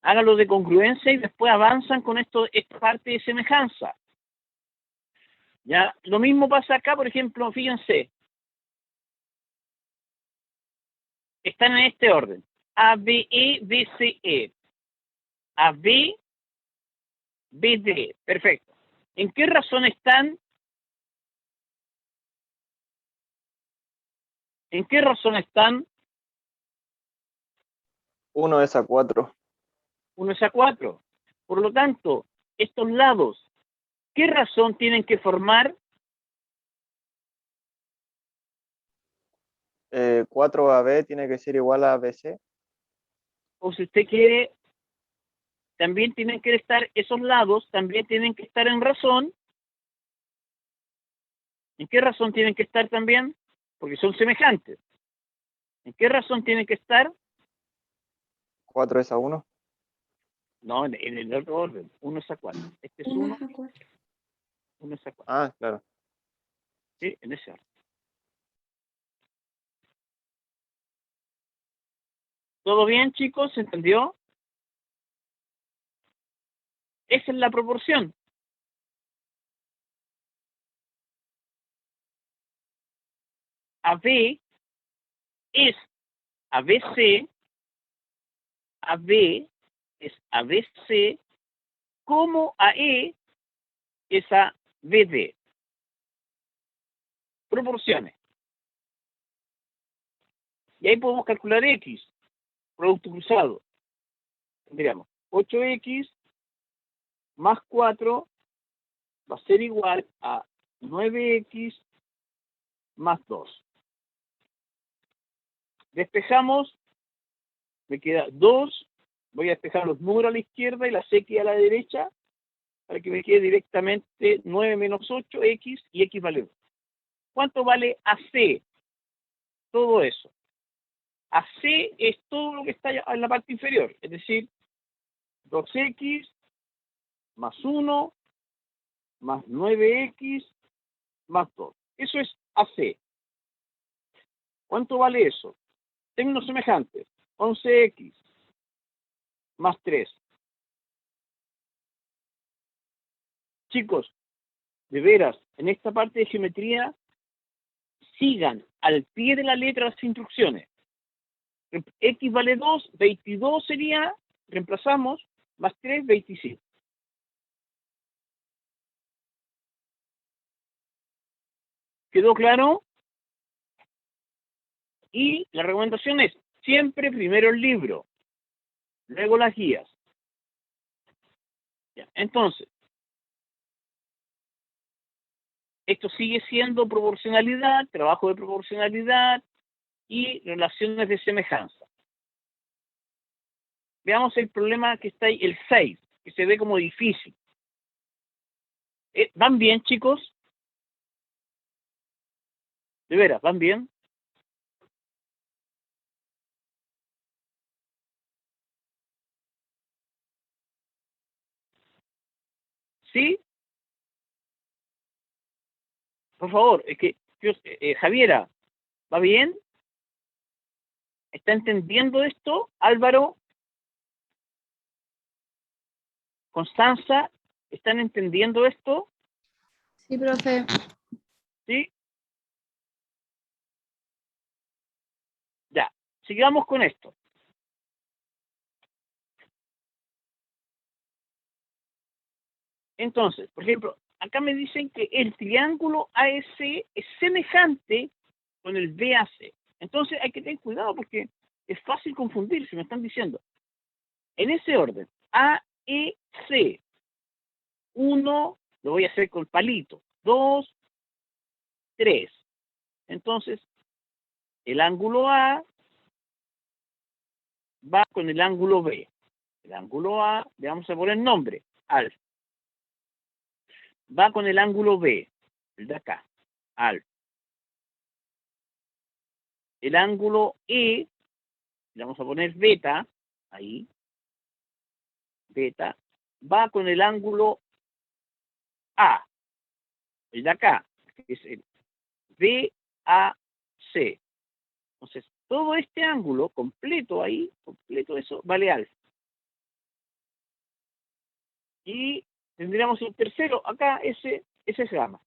háganlo de congruencia y después avanzan con esta parte de semejanza. Ya, lo mismo pasa acá, por ejemplo, fíjense. Están en este orden. ABE, BCE. AB, BD. Perfecto. ¿En qué razón están? ¿En qué razón están? 1 es a 4. 1 es a 4. Por lo tanto, estos lados, ¿qué razón tienen que formar? 4AB tiene que ser igual a BC. O si usted quiere, también tienen que estar, esos lados también tienen que estar en razón. ¿En qué razón tienen que estar también? Porque son semejantes. ¿En qué razón tienen que estar? 4 es a 1. No, en el otro orden. 1 es a 4. Este es 1, 1 es a 4. Ah, claro. Sí, en ese orden. ¿Todo bien, chicos? ¿Se entendió? Esa es la proporción. AB es ABC, AB es ABC, como AE es a BD. Proporciones. Y ahí podemos calcular X, producto cruzado. Tendríamos 8X más 4 va a ser igual a 9X más 2. Despejamos, me queda 2, voy a despejar los números a la izquierda y las X a la derecha, para que me quede directamente 9 menos 8, X, y X vale 2. ¿Cuánto vale AC? Todo eso. AC es todo lo que está en la parte inferior, es decir, 2X más 1 más 9X más 2. Eso es AC. ¿Cuánto vale eso? Términos semejantes. 11X más 3. Chicos, de veras, en esta parte de geometría, sigan al pie de la letra las instrucciones. X vale 2, 22 sería, reemplazamos, más 3, 25. ¿Quedó claro? Y la recomendación es, siempre primero el libro, luego las guías. Ya, entonces, esto sigue siendo proporcionalidad, trabajo de proporcionalidad y relaciones de semejanza. Veamos el problema que está ahí, el 6, que se ve como difícil. ¿Van bien, chicos? De veras, ¿van bien? ¿Sí? Por favor, es que, Javiera, ¿va bien? ¿Está entendiendo esto? Álvaro, Constanza, ¿están entendiendo esto? Sí, profe. ¿Sí? Ya, sigamos con esto. Entonces, por ejemplo, acá me dicen que el triángulo AEC es semejante con el BAC. Entonces hay que tener cuidado porque es fácil confundirse, me están diciendo. En ese orden, AEC, 1, lo voy a hacer con palito, 2, 3. Entonces, el ángulo A va con el ángulo B. El ángulo A, le vamos a poner nombre, alfa. Va con el ángulo B, el de acá, alfa. El ángulo E, le vamos a poner beta, ahí, beta, va con el ángulo A, el de acá, que es el BAC. Entonces, todo este ángulo completo ahí, completo eso, vale alfa. Y tendríamos el tercero, acá, ese es gamma.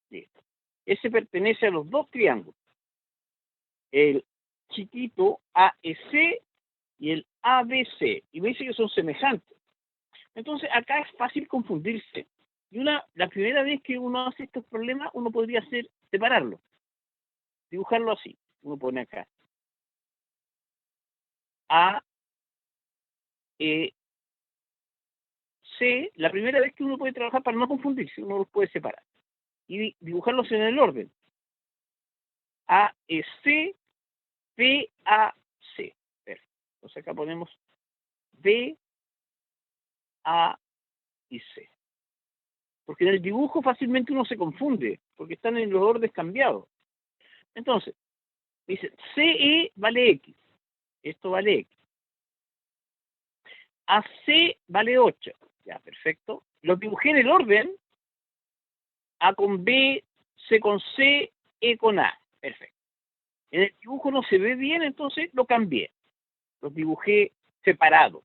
Listo. Ese pertenece a los dos triángulos. El chiquito AEC y el ABC. Y me dice que son semejantes. Entonces, acá es fácil confundirse. Y la primera vez que uno hace estos problemas, uno podría separarlo, dibujarlo así. Uno pone acá A, E, C, la primera vez que uno puede trabajar para no confundirse, uno los puede separar. Y dibujarlos en el orden. A, E, C, B, A, C. Perfecto. Entonces acá ponemos B, A y C. Porque en el dibujo fácilmente uno se confunde, porque están en los órdenes cambiados. Entonces, dice, CE vale X. Esto vale X. AC vale 8. Ya, perfecto. Lo dibujé en el orden A con B, C con C, E con A. Perfecto. En el dibujo no se ve bien, entonces lo cambié. Los dibujé separados.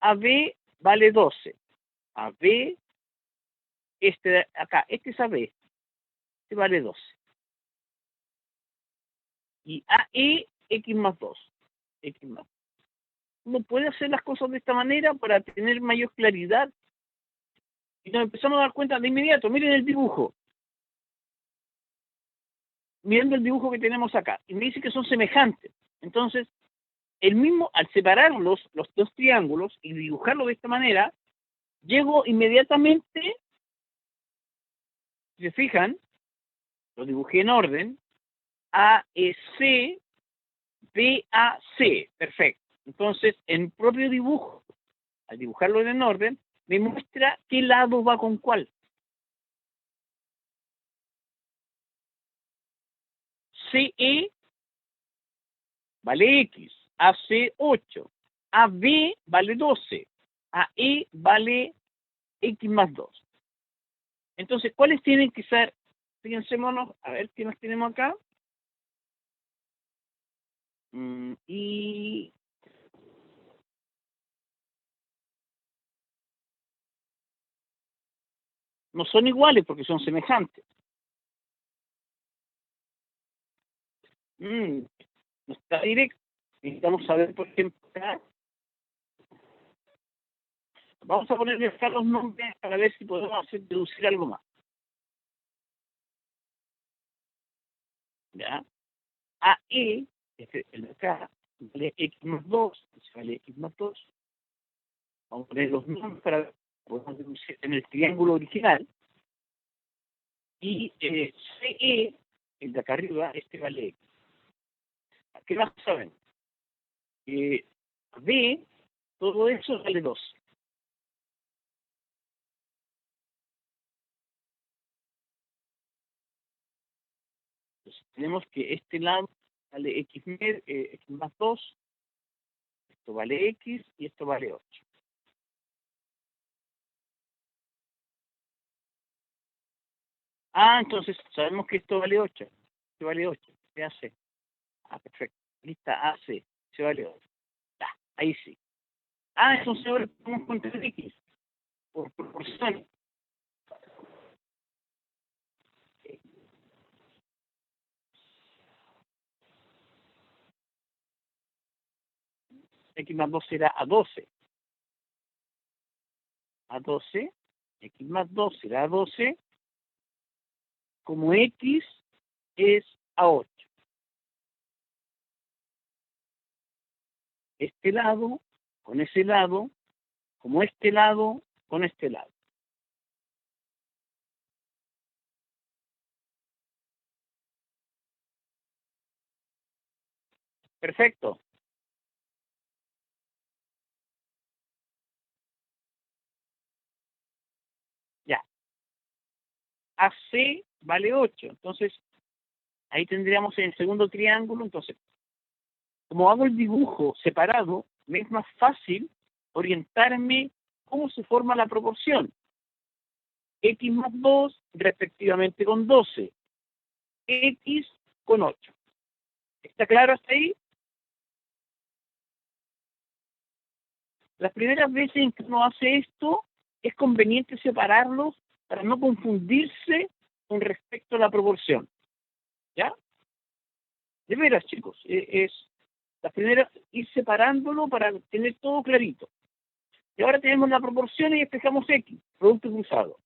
AB vale 12. AB, este de acá, este es AB. Este vale 12. Y AE, X más 2. X más 2. Uno puede hacer las cosas de esta manera para tener mayor claridad. Y nos empezamos a dar cuenta de inmediato. Miren el dibujo. Mirando el dibujo que tenemos acá. Y me dice que son semejantes. Entonces, el mismo, al separar los dos triángulos y dibujarlo de esta manera, llego inmediatamente, si se fijan, lo dibujé en orden, A, E, C, B, A, C. Perfecto. Entonces, en propio dibujo, al dibujarlo en orden, me muestra qué lado va con cuál. CE vale X, AC 8, AB vale 12, AE vale X más 2. Entonces, ¿cuáles tienen que ser? Fíjense, monos, a ver qué más tenemos acá. Y no son iguales porque son semejantes. No está directo. Necesitamos saber, por ejemplo, acá. Vamos a ponerle acá los nombres para ver si podemos hacer deducir algo más. ¿Ya? AE, el de acá, vale X más 2, vale X más 2. Vamos a poner los nombres para ver si podemos deducir en el triángulo original. Y CE, el de acá arriba, este vale X. ¿Qué más saben? B, todo eso vale 2. Entonces, tenemos que este lado vale X más 2, esto vale X y esto vale 8. Entonces sabemos que esto vale 8. Esto vale 8. ¿Qué hace? Perfecto. Lista AC. Se vale 8. Ya, ahí sí. Entonces ahora podemos encontrar X por proporción. X más 2 será a 12. A 12. X más 2 será a 12. Como X es a 8. Este lado con ese lado, como este lado con este lado. Perfecto. Ya. AC vale 8. Entonces, ahí tendríamos en el segundo triángulo. Entonces, como hago el dibujo separado, me es más fácil orientarme cómo se forma la proporción. X más 2 respectivamente con 12. X con 8. ¿Está claro hasta ahí? Las primeras veces en que uno hace esto, es conveniente separarlos para no confundirse con respecto a la proporción. ¿Ya? De veras, chicos, es la primera ir separándolo para tener todo clarito. Y ahora tenemos la proporción y despejamos X, producto cruzado.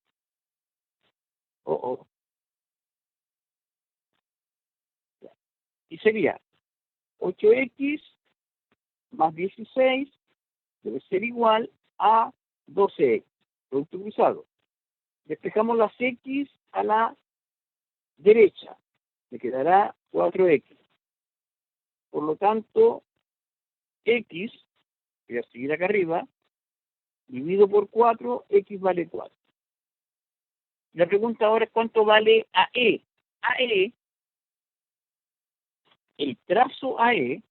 Y sería 8X más 16 debe ser igual a 12X, producto cruzado. Despejamos las X a la derecha, me quedará 4X. Por lo tanto, X, voy a seguir acá arriba, dividido por 4, X vale 4. La pregunta ahora es cuánto vale AE. AE, el trazo AE,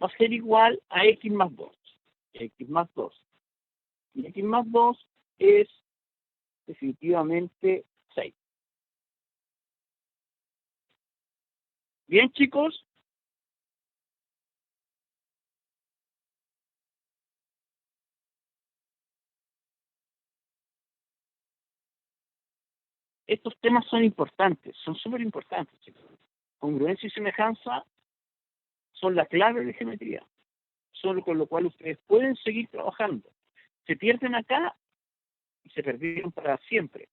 va a ser igual a X más 2. X más 2. Y X más 2 es definitivamente 6. Bien, chicos. Estos temas son importantes, son súper importantes, chicos. Congruencia y semejanza son la clave de geometría. Son con lo cual ustedes pueden seguir trabajando. Se pierden acá y se perdieron para siempre.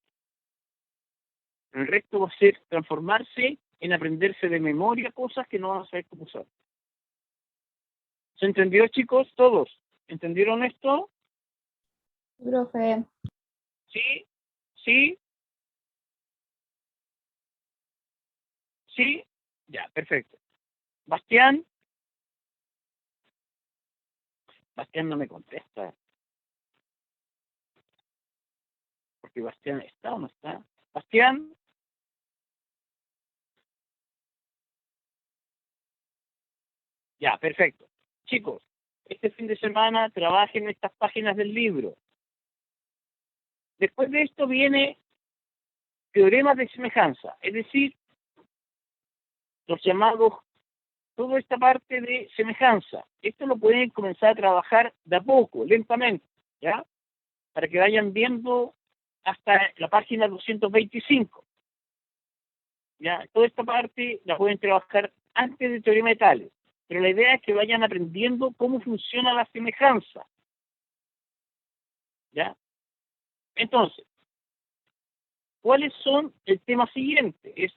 El resto va a ser transformarse en aprenderse de memoria cosas que no van a saber cómo usar. ¿Se entendió, chicos? ¿Todos entendieron esto? Profe. ¿Sí? ¿Sí? ¿Sí? Ya, perfecto. Bastián. Bastián no me contesta. Porque Bastián está o no está. Bastián. Ya, perfecto. Chicos, este fin de semana trabajen en estas páginas del libro. Después de esto viene teoremas de semejanza, es decir, los llamados, toda esta parte de semejanza. Esto lo pueden comenzar a trabajar de a poco, lentamente, ¿ya? Para que vayan viendo hasta la página 225. ¿Ya? Toda esta parte la pueden trabajar antes de teorema de tales. Pero la idea es que vayan aprendiendo cómo funciona la semejanza. ¿Ya? Entonces, ¿cuáles son el tema siguiente? Es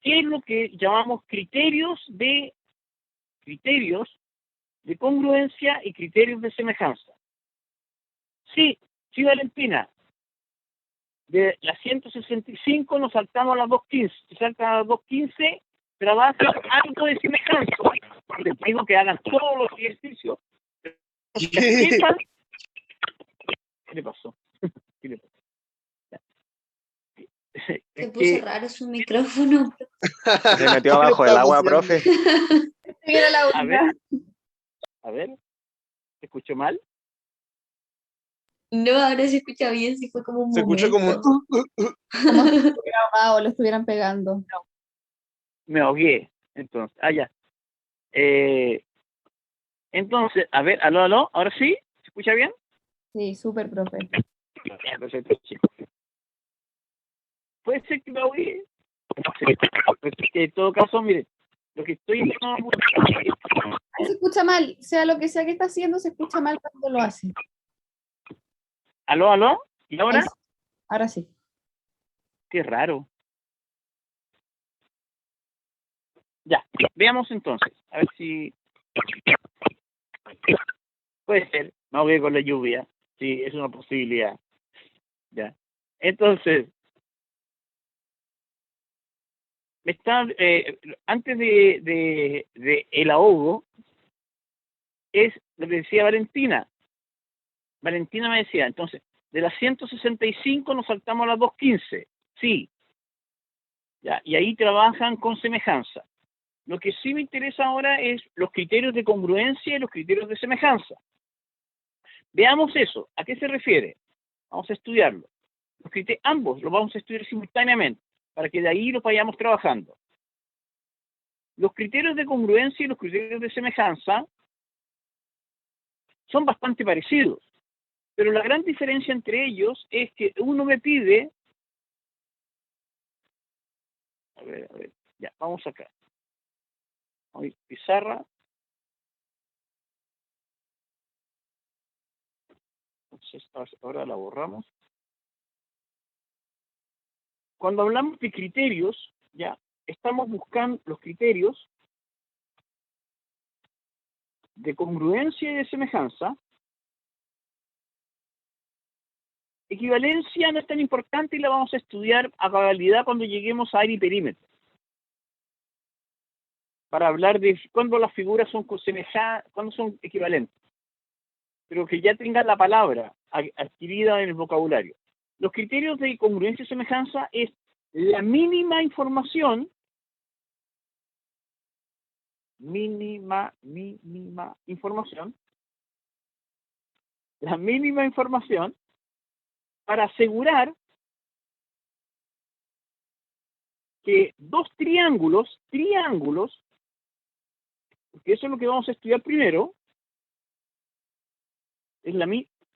qué es lo que llamamos criterios de congruencia y criterios de semejanza. Sí, sí, Valentina. De las 165 nos saltamos a las 215. Si saltan a las 215, trabaja algo de semejanza. Les pido que hagan todos los ejercicios. ¿Qué le pasó? ¿Qué le pasó? Se puso raro su micrófono. Se metió abajo del agua, profe. Mira la A ver, ¿te escucho mal? No, ahora se escucha bien, sí fue como un Se escuchó como momento. como si estuviera ahogado o lo estuvieran pegando. Me ahogué, entonces. Ya. Entonces, a ver, aló, ¿ahora sí? ¿Se escucha bien? Sí, súper, profe. Ya, perfecto, chicos. Puede ser que me ahogué. No sé. En todo caso, mire, lo que estoy Se escucha mal, sea lo que sea que está haciendo, se escucha mal cuando lo hace. ¿Aló? ¿Y ahora? Ahí sí. Ahora sí. Qué raro. Ya, veamos entonces. A ver si... Puede ser, me ahogué con la lluvia. Sí, es una posibilidad. Ya. Entonces, antes de el ahogo, es lo que decía Valentina. Valentina me decía, entonces, de las 165 nos saltamos a las 215. Sí. Ya, y ahí trabajan con semejanza. Lo que sí me interesa ahora es los criterios de congruencia y los criterios de semejanza. Veamos eso. ¿A qué se refiere? Vamos a estudiarlo. Ambos los vamos a estudiar simultáneamente, para que de ahí los vayamos trabajando. Los criterios de congruencia y los criterios de semejanza son bastante parecidos, pero la gran diferencia entre ellos es que uno me pide... A ver, ya, vamos acá. Pizarra. Entonces, ahora la borramos. Cuando hablamos de criterios, ya estamos buscando los criterios de congruencia y de semejanza. Equivalencia no es tan importante y la vamos a estudiar a cabalidad cuando lleguemos a área y perímetro, para hablar de cuándo las figuras son semejantes, cuándo son equivalentes, pero que ya tengan la palabra adquirida en el vocabulario. Los criterios de congruencia y semejanza es la mínima información, la mínima información para asegurar que dos triángulos, porque eso es lo que vamos a estudiar primero, es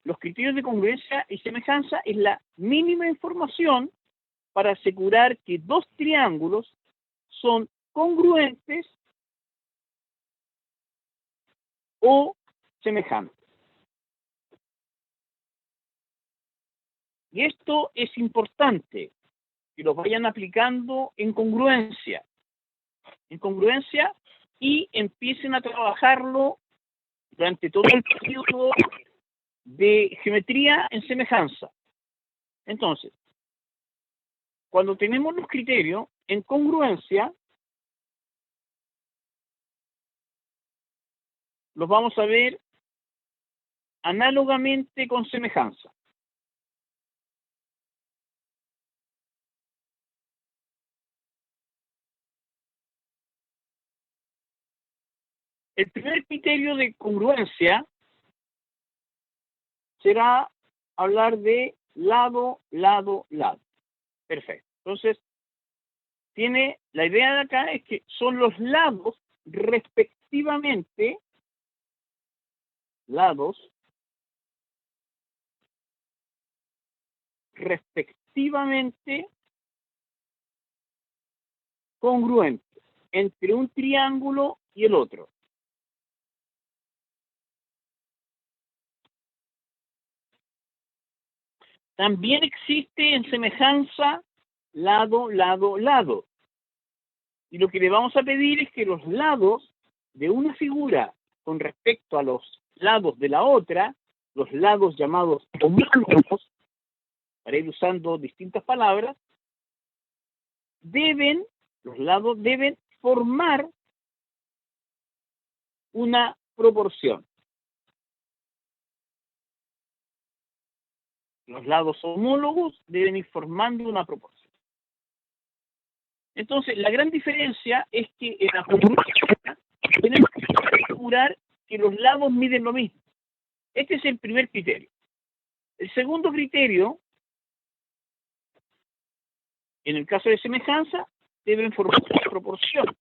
los criterios de congruencia y semejanza es la mínima información para asegurar que dos triángulos son congruentes o semejantes. Y esto es importante, que lo vayan aplicando en congruencia y empiecen a trabajarlo durante todo el periodo de geometría en semejanza. Entonces, cuando tenemos los criterios en congruencia, los vamos a ver análogamente con semejanza. El primer criterio de congruencia será hablar de lado, lado, lado. Perfecto. Entonces, la idea de acá es que son los lados respectivamente, congruentes entre un triángulo y el otro. También existe en semejanza lado, lado, lado. Y lo que le vamos a pedir es que los lados de una figura con respecto a los lados de la otra, los lados llamados homólogos, para ir usando distintas palabras, los lados deben formar una proporción. Los lados homólogos deben ir formando una proporción. Entonces, la gran diferencia es que en la congruencia tenemos que asegurar que los lados miden lo mismo. Este es el primer criterio. El segundo criterio, en el caso de semejanza, deben formar una proporción.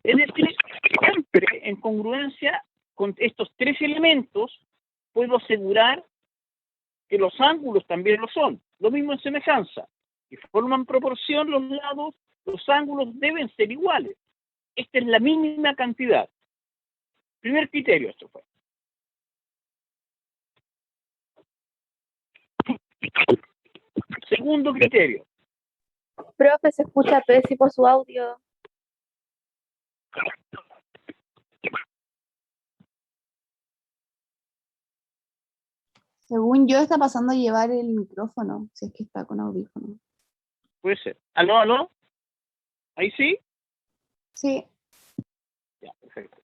Es decir, siempre en congruencia con estos tres elementos, puedo asegurar que los ángulos también lo son. Lo mismo en semejanza. Si forman proporción los lados, los ángulos deben ser iguales. Esta es la mínima cantidad. Primer criterio, esto fue. Segundo criterio. Profe, se escucha pésimo su audio. Según yo, está pasando a llevar el micrófono, si es que está con audífono. Puede ser. ¿Aló, aló? ¿Ahí sí? Sí. Ya, perfecto.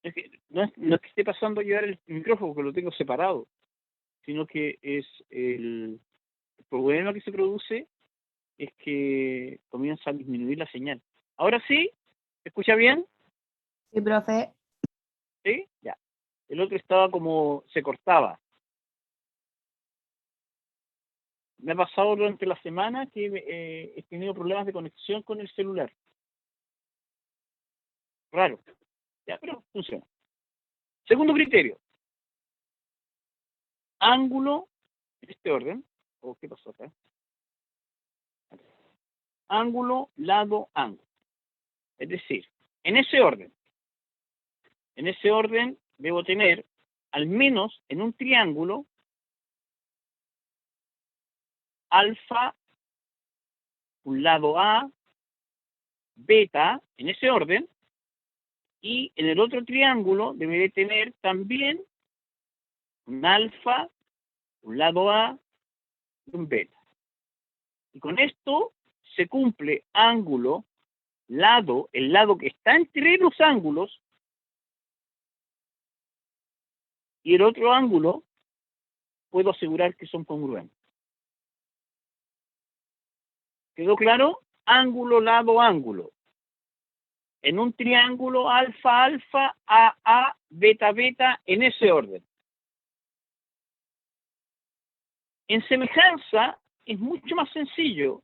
Es que no es que esté pasando a llevar el micrófono, porque lo tengo separado, sino que es el problema que se produce es que comienza a disminuir la señal. ¿Ahora sí? ¿Se escucha bien? Sí, profe. ¿Sí? Ya. El otro estaba como se cortaba. Me ha pasado durante la semana que he tenido problemas de conexión con el celular. Raro. Ya, pero funciona. Segundo criterio. Ángulo, en este orden. ¿Qué pasó acá? Ángulo, lado, ángulo. Es decir, en ese orden debo tener al menos en un triángulo, alfa, un lado A, beta, en ese orden, y en el otro triángulo deberé tener también un alfa, un lado A y un beta. Y con esto se cumple ángulo, lado, el lado que está entre los ángulos, y el otro ángulo puedo asegurar que son congruentes. ¿Quedó claro? Ángulo, lado, ángulo. En un triángulo alfa, alfa, A, A, beta, beta, en ese orden. En semejanza es mucho más sencillo,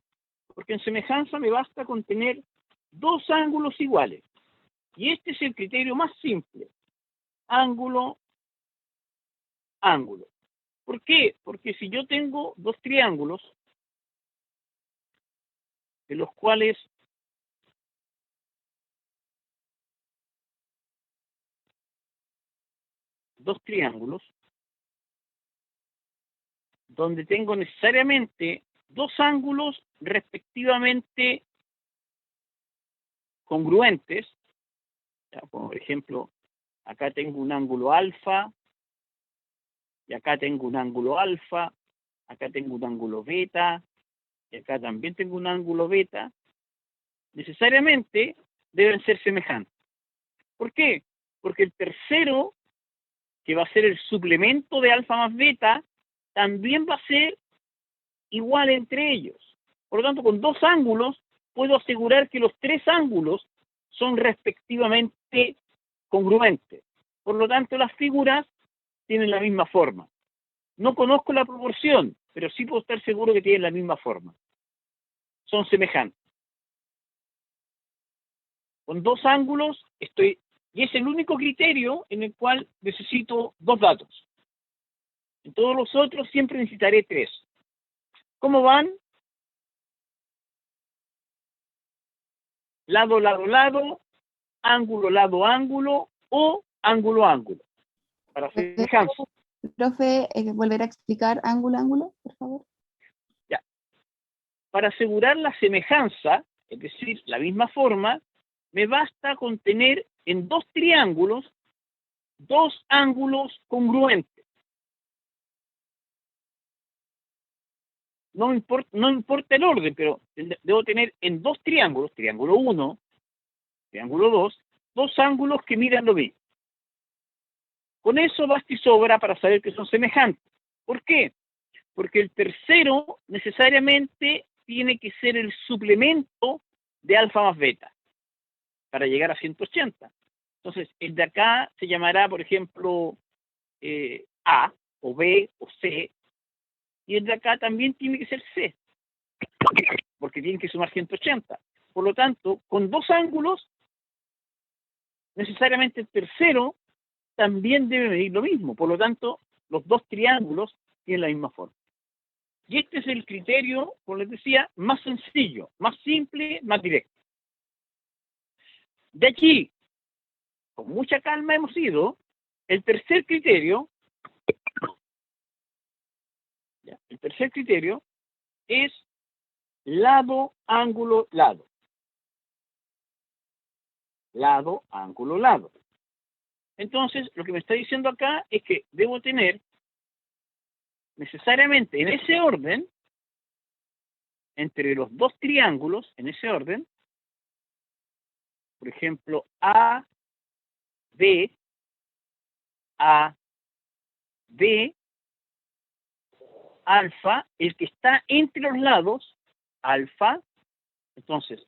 porque en semejanza me basta con tener dos ángulos iguales. Y este es el criterio más simple. Ángulo, ángulo. ¿Por qué? Porque si yo tengo dos triángulos, de los cuales dos triángulos, donde tengo necesariamente dos ángulos respectivamente congruentes, ya, como por ejemplo, acá tengo un ángulo alfa, y acá tengo un ángulo alfa, acá tengo un ángulo beta, y acá también tengo un ángulo beta, necesariamente deben ser semejantes. ¿Por qué? Porque el tercero, que va a ser el suplemento de alfa más beta, también va a ser igual entre ellos. Por lo tanto, con dos ángulos puedo asegurar que los tres ángulos son respectivamente congruentes. Por lo tanto, las figuras tienen la misma forma. No conozco la proporción, pero sí puedo estar seguro que tienen la misma forma. Son semejantes. Con dos ángulos estoy, y es el único criterio en el cual necesito dos datos. En todos los otros siempre necesitaré tres. ¿Cómo van? Lado, lado, lado, ángulo, lado, ángulo, o ángulo, ángulo. Para semejanza. Profe, volver a explicar ángulo, ángulo, por favor. Ya. Para asegurar la semejanza, es decir, la misma forma, me basta con tener en dos triángulos dos ángulos congruentes. No importa el orden, pero debo tener en dos triángulos, triángulo 1, triángulo 2, dos ángulos que miran lo mismo. Con eso basta y sobra para saber que son semejantes. ¿Por qué? Porque el tercero necesariamente tiene que ser el suplemento de alfa más beta para llegar a 180. Entonces, el de acá se llamará, por ejemplo, A, o B, o C, y el de acá también tiene que ser C, porque tienen que sumar 180. Por lo tanto, con dos ángulos, necesariamente el tercero también debe medir lo mismo. Por lo tanto, los dos triángulos tienen la misma forma. Y este es el criterio, como les decía, más sencillo, más simple, más directo. De aquí, con mucha calma hemos ido, el tercer criterio, ¿ya? El tercer criterio es lado, ángulo, lado. Lado, ángulo, lado. Entonces, lo que me está diciendo acá es que debo tener necesariamente en ese orden, entre los dos triángulos, en ese orden, por ejemplo, A, B, alfa, el que está entre los lados, alfa, entonces,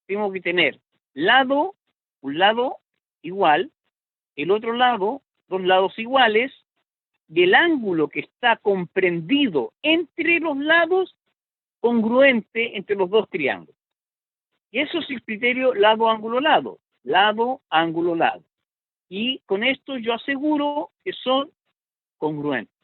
tengo que tener lado, un lado igual, el otro lado, dos lados iguales, y el ángulo que está comprendido entre los lados, congruente entre los dos triángulos. Y eso es el criterio lado, ángulo, lado. Lado, ángulo, lado. Y con esto yo aseguro que son congruentes.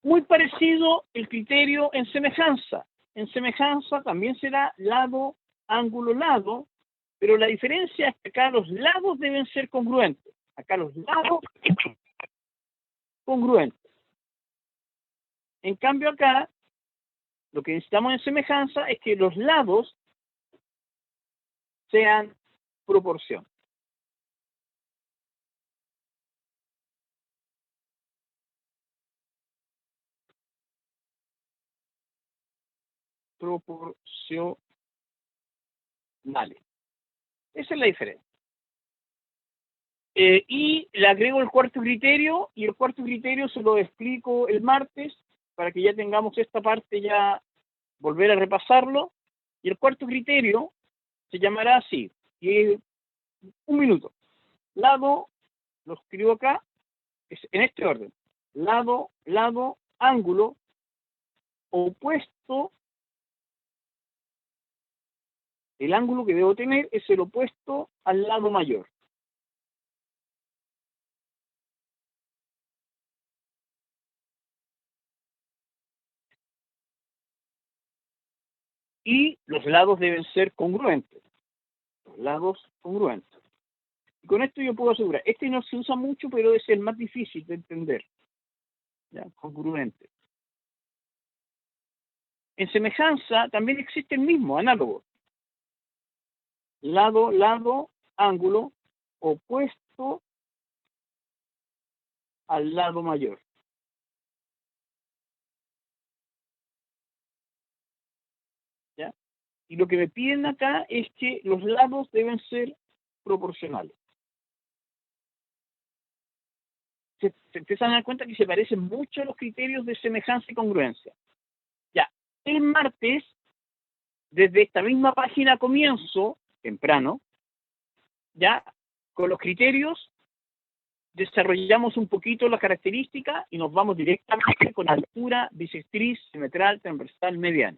Muy parecido el criterio en semejanza. En semejanza también será lado, ángulo, lado, pero la diferencia es que acá los lados deben ser congruentes. Acá los lados congruentes. En cambio acá, lo que necesitamos en semejanza es que los lados sean proporción. Proporcionales. Esa es la diferencia. Y le agrego el cuarto criterio, y el cuarto criterio se lo explico el martes, para que ya tengamos esta parte ya, volver a repasarlo. Y el cuarto criterio se llamará así, y un minuto. Lado, lo escribo acá, es en este orden. Lado, lado, ángulo, opuesto. El ángulo que debo tener es el opuesto al lado mayor. Y los lados deben ser congruentes. Los lados congruentes. Y con esto yo puedo asegurar. Este no se usa mucho, pero es el más difícil de entender. ¿Ya? Congruente. En semejanza también existe el mismo, análogo. Lado, lado, ángulo, opuesto al lado mayor. ¿Ya? Y lo que me piden acá es que los lados deben ser proporcionales. Se empiezan a dar cuenta que se parecen mucho a los criterios de semejanza y congruencia. Ya, el martes, desde esta misma página comienzo, temprano, ya con los criterios desarrollamos un poquito la característica y nos vamos directamente con altura, bisectriz, simetral, transversal, mediana.